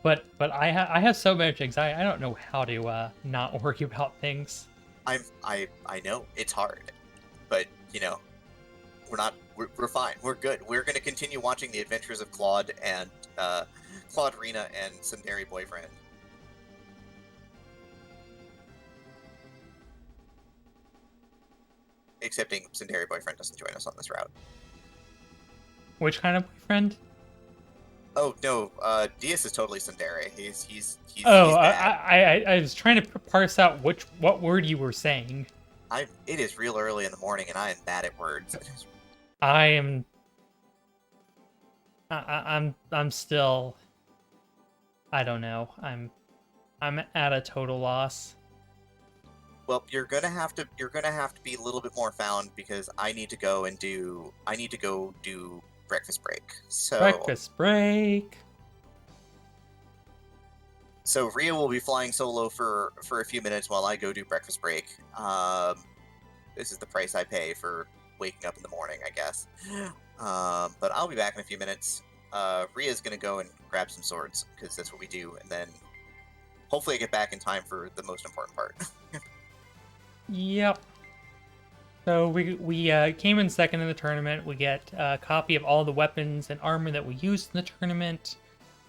But I have so much anxiety. I don't know how to not worry about things. I know it's hard, but you know, we're fine. We're good. We're gonna continue watching the adventures of Claude and Claude Rena and Tsundere Boyfriend. Excepting Tsundere Boyfriend doesn't join us on this route. Which kind of boyfriend? Oh no, Diaz is totally Tsundere. He's Oh, bad. I was trying to parse out what word you were saying. It is real early in the morning, and I am bad at words. I'm still. I don't know. I'm at a total loss. Well, you're gonna have to be a little bit more found because I need to go do breakfast break. So Breakfast break. So Rhea will be flying solo for a few minutes while I go do breakfast break. This is the price I pay for waking up in the morning, I guess. But I'll be back in a few minutes. Rhea's gonna go and grab some swords because that's what we do, and then hopefully I get back in time for the most important part. Yep. So we came in second in the tournament. We get a copy of all the weapons and armor that we used in the tournament,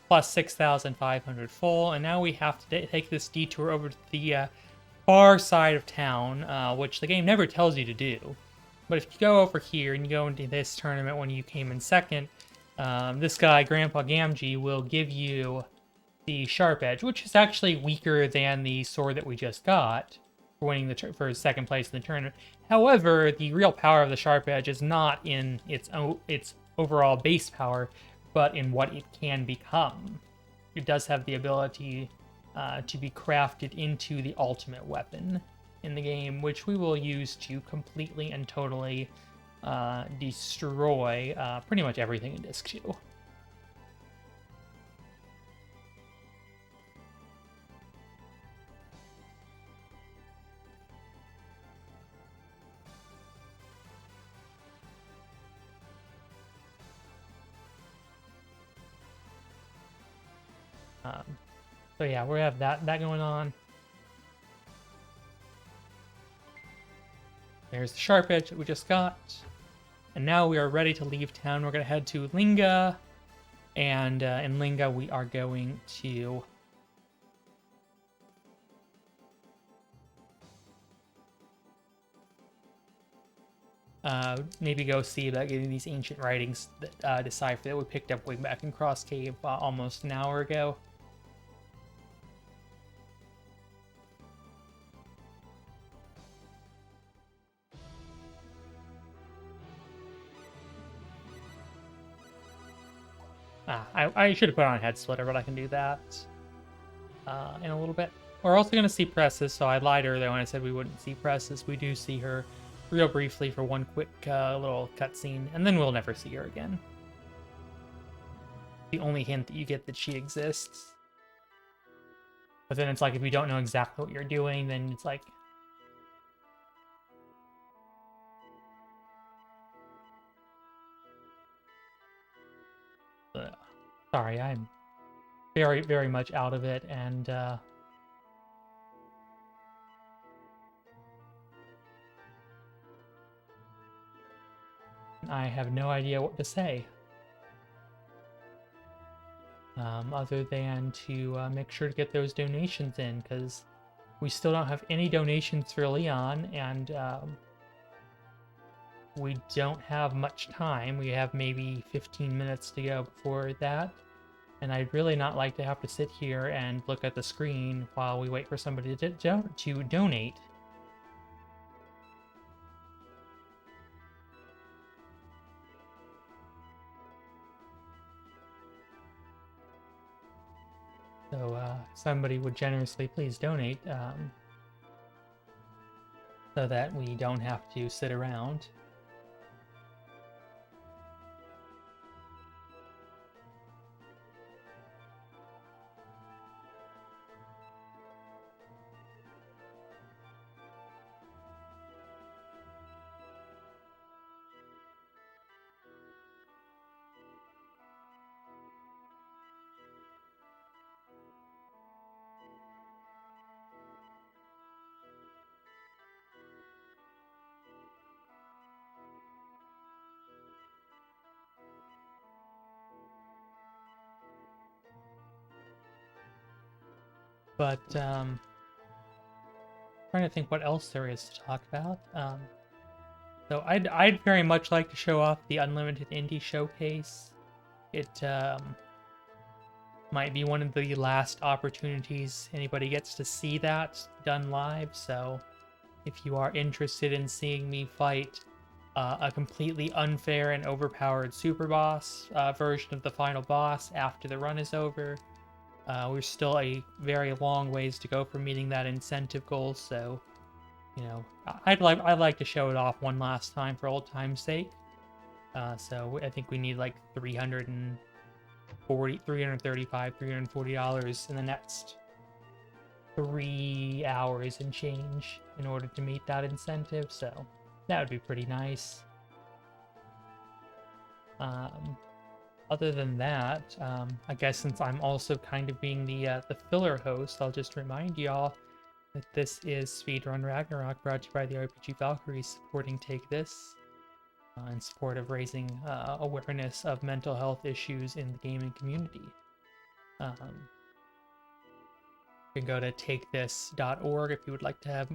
plus 6,500 full. And now we have to take this detour over to the far side of town, which the game never tells you to do. But if you go over here and you go into this tournament when you came in second, this guy, Grandpa Gamgee, will give you the Sharp Edge, which is actually weaker than the sword that we just got for winning for second place in the tournament. However, the real power of the Sharp Edge is not in its overall base power, but in what it can become. It does have the ability to be crafted into the ultimate weapon in the game, which we will use to completely and totally destroy pretty much everything in Disc 2. So yeah, we have that going on. There's the Sharp Edge that we just got. And now we are ready to leave town. We're going to head to Linga. And in Linga, we are going to maybe go see about getting these ancient writings that decipher that we picked up way back in Cross Cave almost an hour ago. I should have put on a head splitter, but I can do that in a little bit. We're also going to see Presses, so I lied earlier when I said we wouldn't see Presses. We do see her real briefly for one quick little cutscene, and then we'll never see her again. The only hint that you get that she exists. But then it's like, if you don't know exactly what you're doing, then it's like... Sorry, I'm very, very much out of it, and I have no idea what to say. Other than to make sure to get those donations in, because we still don't have any donations for Leon, and we don't have much time. We have maybe 15 minutes to go before that, and I'd really not like to have to sit here and look at the screen while we wait for somebody to donate. So somebody would generously please donate so that we don't have to sit around. But trying to think what else there is to talk about. So I'd very much like to show off the Unlimited Indie Showcase. It might be one of the last opportunities anybody gets to see that done live. So if you are interested in seeing me fight a completely unfair and overpowered super boss version of the final boss after the run is over, we're still a very long ways to go from meeting that incentive goal, so, you know, I'd like to show it off one last time for old time's sake. So I think we need like $335, $340 in the next 3 hours and change in order to meet that incentive, so that would be pretty nice. Other than that, I guess since I'm also kind of being the filler host, I'll just remind y'all This is Speedrun Ragnarok, brought to you by the RPG Valkyrie, supporting Take This, in support of raising awareness of mental health issues in the gaming community. You can go to takethis.org if you would like to have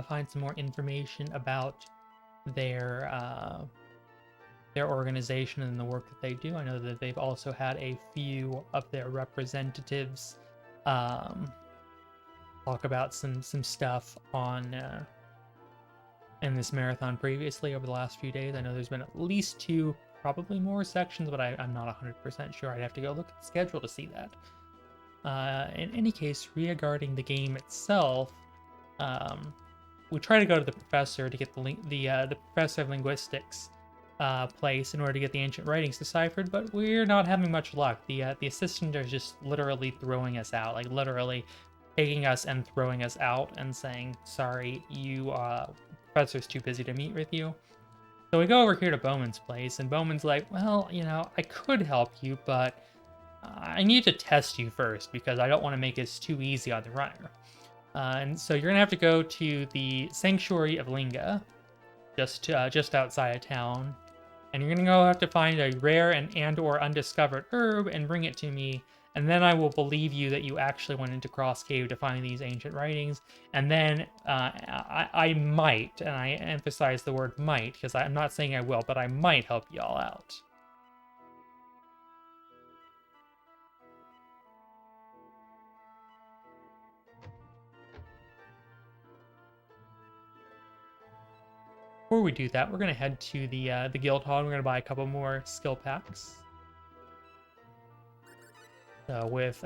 find some more information about their organization and the work that they do. I know that they've also had a few of their representatives talk about some stuff on in this marathon previously over the last few days. I know there's been at least 2, probably more sections, but I'm not 100% sure. I'd have to go look at the schedule to see that. In any case, regarding the game itself, we try to go to the professor to get the professor of linguistics place in order to get the ancient writings deciphered, but we're not having much luck. The assistant is just literally throwing us out, like literally taking us and throwing us out and saying, sorry, professor's too busy to meet with you. So we go over here to Bowman's place, and Bowman's like, well, I could help you, but I need to test you first because I don't want to make this too easy on the runner. And so you're gonna have to go to the Sanctuary of Linga, just outside of town, and you're gonna have to find a rare and/or undiscovered herb and bring it to me. And then I will believe you that you actually went into Cross Cave to find these ancient writings. And then I might, and I emphasize the word might, because I'm not saying I will, but I might help you all out. Before we do that, we're going to head to the guild hall, and we're going to buy a couple more skill packs. So with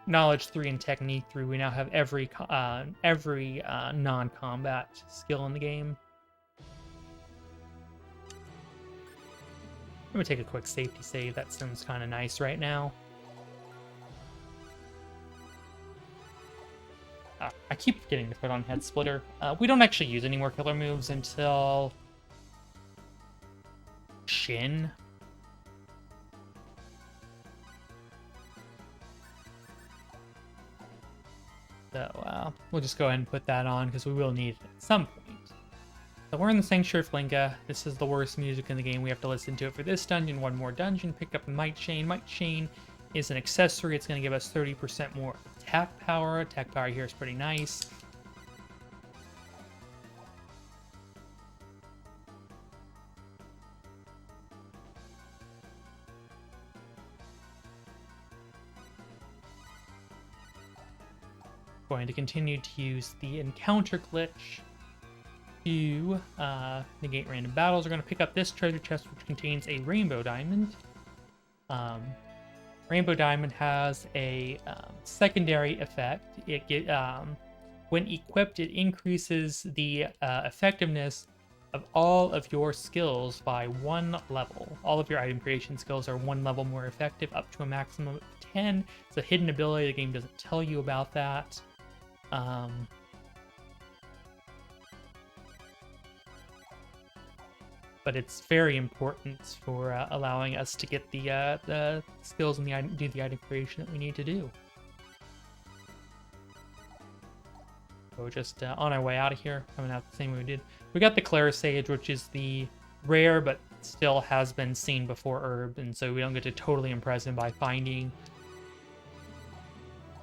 knowledge 3 and technique 3, we now have every non-combat skill in the game. I'm gonna take a quick safety save. That seems kind of nice right now. I keep forgetting to put on Head Splitter. We don't actually use any more killer moves until Shin. So we'll just go ahead and put that on because we will need it at some point. So we're in the Sanctuary of Linga. This is the worst music in the game. We have to listen to it for this dungeon. One more dungeon. Pick up a Might Chain. Might Chain is an accessory. It's going to give us 30% more attack power. Attack power here is pretty nice. Going to continue to use the encounter glitch to negate random battles. We're going to pick up this treasure chest, which contains a rainbow diamond. Rainbow diamond has a secondary effect. When equipped, it increases the effectiveness of all of your skills by 1 level. All of your item creation skills are 1 level more effective, up to a maximum of 10. It's a hidden ability. The game doesn't tell you about that. But it's very important for allowing us to get the skills and do the item creation that we need to do. So we're just on our way out of here, coming out the same way we did. We got the Clara Sage, which is the rare but still has been seen before herb, and so we don't get to totally impress him by finding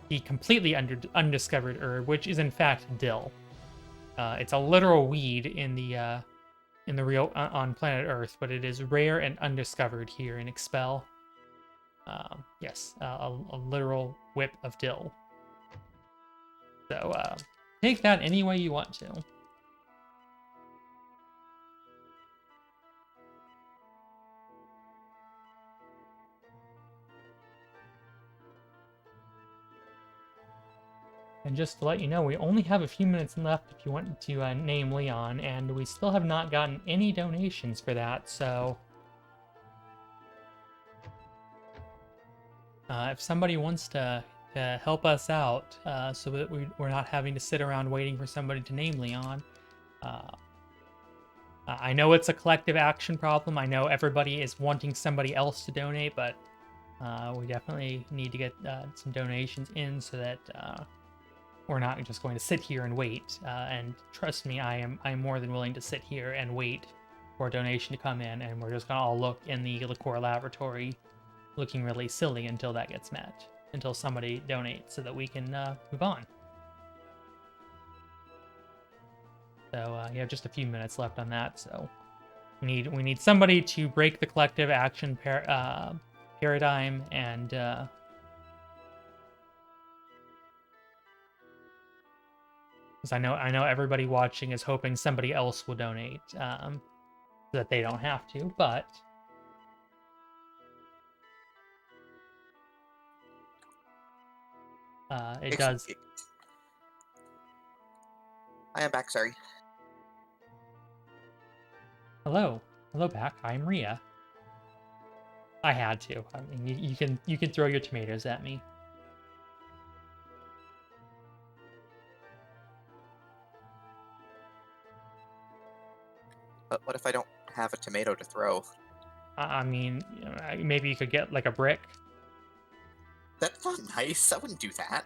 the completely undiscovered herb, which is in fact dill. It's a literal weed in the real on planet Earth, but it is rare and undiscovered here in Expel. Yes, a literal whip of dill. So take that any way you want to. And just to let you know, we only have a few minutes left if you want to name Leon, and we still have not gotten any donations for that, so if somebody wants to help us out so that we're not having to sit around waiting for somebody to name Leon, I know it's a collective action problem. I know everybody is wanting somebody else to donate, but we definitely need to get some donations in so that we're not just going to sit here and wait. And trust me, I'm more than willing to sit here and wait for a donation to come in, and we're just gonna all look in the liqueur laboratory, looking really silly until that gets met, until somebody donates, so that we can move on. So you have just a few minutes left on that. So we need somebody to break the collective action paradigm and. Because I know everybody watching is hoping somebody else will donate, so that they don't have to. But it does. I am back. Sorry. Hello, hello back. I'm Ria. I had to. I mean, you can throw your tomatoes at me. But what if I don't have a tomato to throw? I mean, you know, maybe you could get like a brick. That's not nice. I wouldn't do that.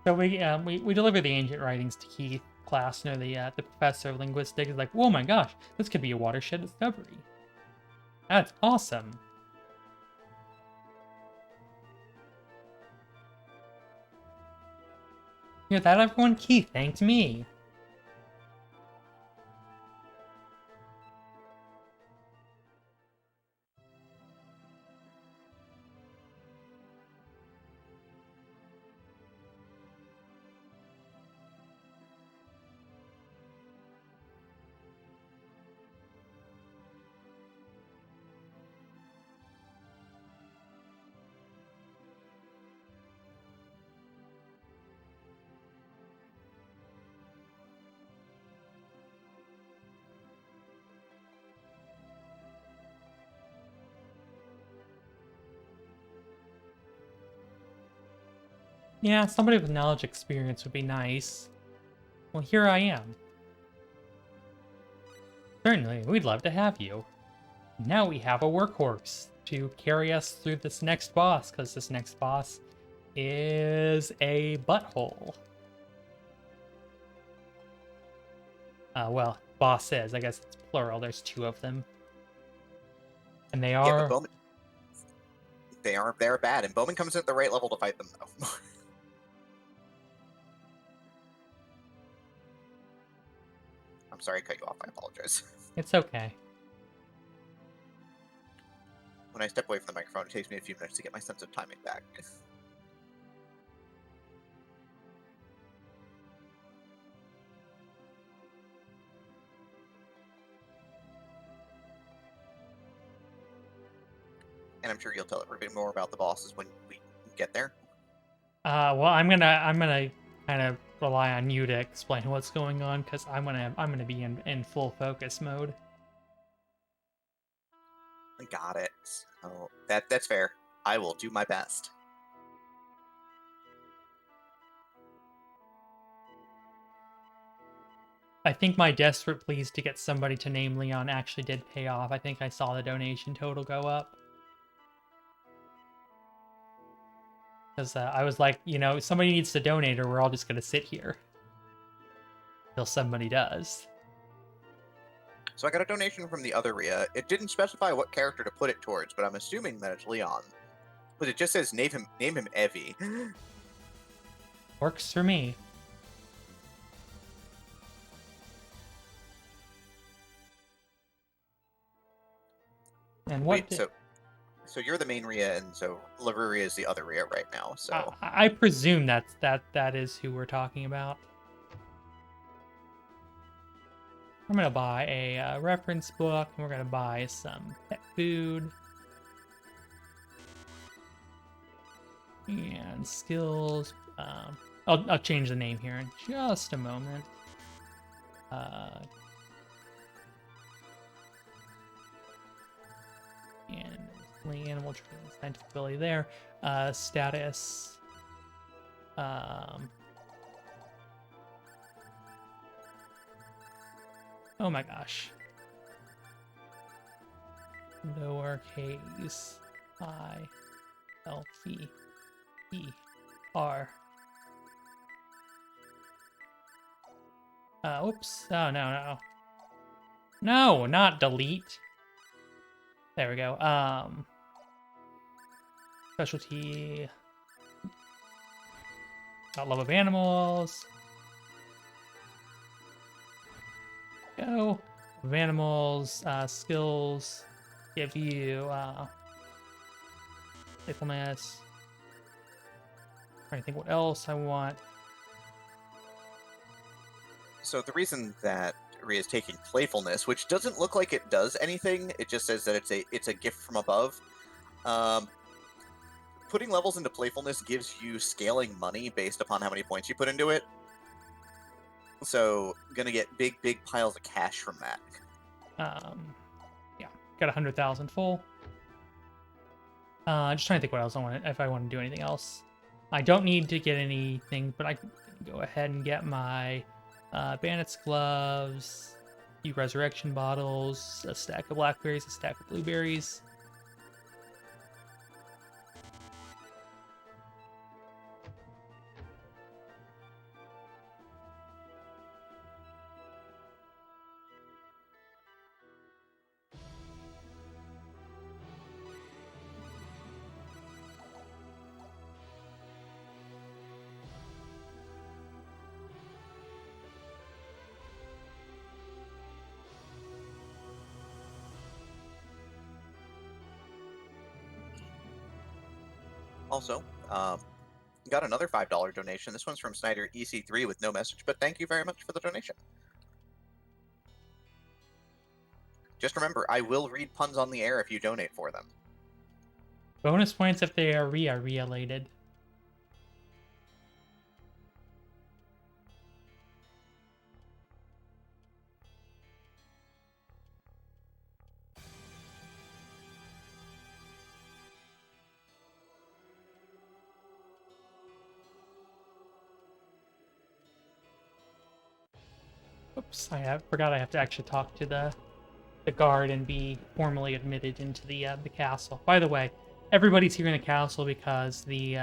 So we deliver the ancient writings to Keith class. You know, the professor of linguistics is like, "Oh my gosh, this could be a watershed discovery. That's awesome." Hear that, everyone? Keith thanked me. Yeah, somebody with knowledge experience would be nice. Well, here I am. Certainly, we'd love to have you. Now we have a workhorse to carry us through this next boss, because this next boss is a butthole. Well, boss is. I guess it's plural. There's two of them. And they Yeah, are... but Bowman, they're bad, and Bowman comes in at the right level to fight them, though. I'm sorry I cut you off. I apologize. It's okay. When I step away from the microphone, it takes me a few minutes to get my sense of timing back. And I'm sure you'll tell everybody more about the bosses when we get there. Well, I'm gonna kind of rely on you to explain what's going on, because I'm gonna be in full focus mode. Got it. Oh, that's fair. I will do my best. I think my desperate pleas to get somebody to name Leon actually did pay off. I think I saw the donation total go up. Because I was like, you know, somebody needs to donate or we're all just going to sit here. Until somebody does. So I got a donation from the other Rhea. It didn't specify what character to put it towards, but I'm assuming that it's Leon. But it just says name him Evie. Works for me. And what? Wait, so you're the main Rhea, and so Laveria is the other Rhea right now. So I presume that is who we're talking about. I'm gonna buy a reference book, and we're gonna buy some pet food and skills. I'll change the name here in just a moment. And animal training, scientific ability there. Status. Oh my gosh. lowercase I L V E R. Oops. Oh, no. No, not delete. There we go. Specialty. Got love of animals. Go. Love of animals. Skills. Give you, playfulness. Trying to think what else I want. So the reason that Rhea is taking playfulness, which doesn't look like it does anything, it just says that it's a gift from above. Putting levels into playfulness gives you scaling money based upon how many points you put into it. So gonna get big piles of cash from that. Yeah, got 100,000 full. Just trying to think what else I want if I want to do anything else. I don't need to get anything, but I can go ahead and get my bandit's gloves, a few resurrection bottles, a stack of blackberries, a stack of blueberries. Also, got another $5 donation. This one's from Snyder EC3 with no message, but thank you very much for the donation. Just remember, I will read puns on the air if you donate for them. Bonus points if they are related. Oops, forgot I have to actually talk to the guard and be formally admitted into the castle. By the way, everybody's here in the castle because the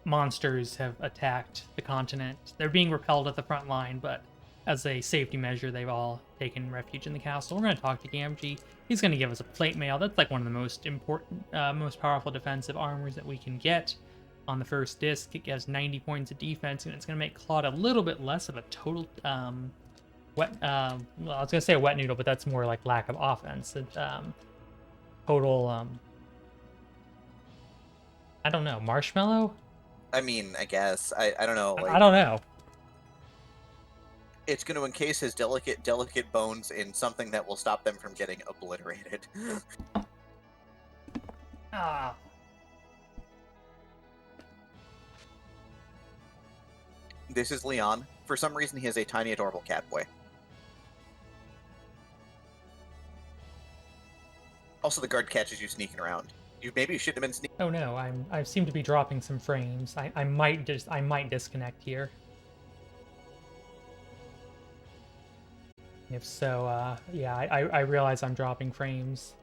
monsters have attacked the continent. They're being repelled at the front line, but as a safety measure, they've all taken refuge in the castle. We're going to talk to Gamgee. He's going to give us a plate mail. That's like one of the most important, most powerful defensive armors that we can get. On the first disc, it has 90 points of defense, and it's going to make Claude a little bit less of a total well, I was going to say a wet noodle, but that's more like lack of offense. Total, I don't know, marshmallow? I mean, I guess. I don't know. Like, I don't know. it's going to encase his delicate bones in something that will stop them from getting obliterated. Ah. This is Leon. For some reason, he has a tiny, adorable cat boy. Also, the guard catches you sneaking around. Maybe you shouldn't have been sneaking. Oh no, I seem to be dropping some frames. I might disconnect here. If so, yeah, I realize I'm dropping frames.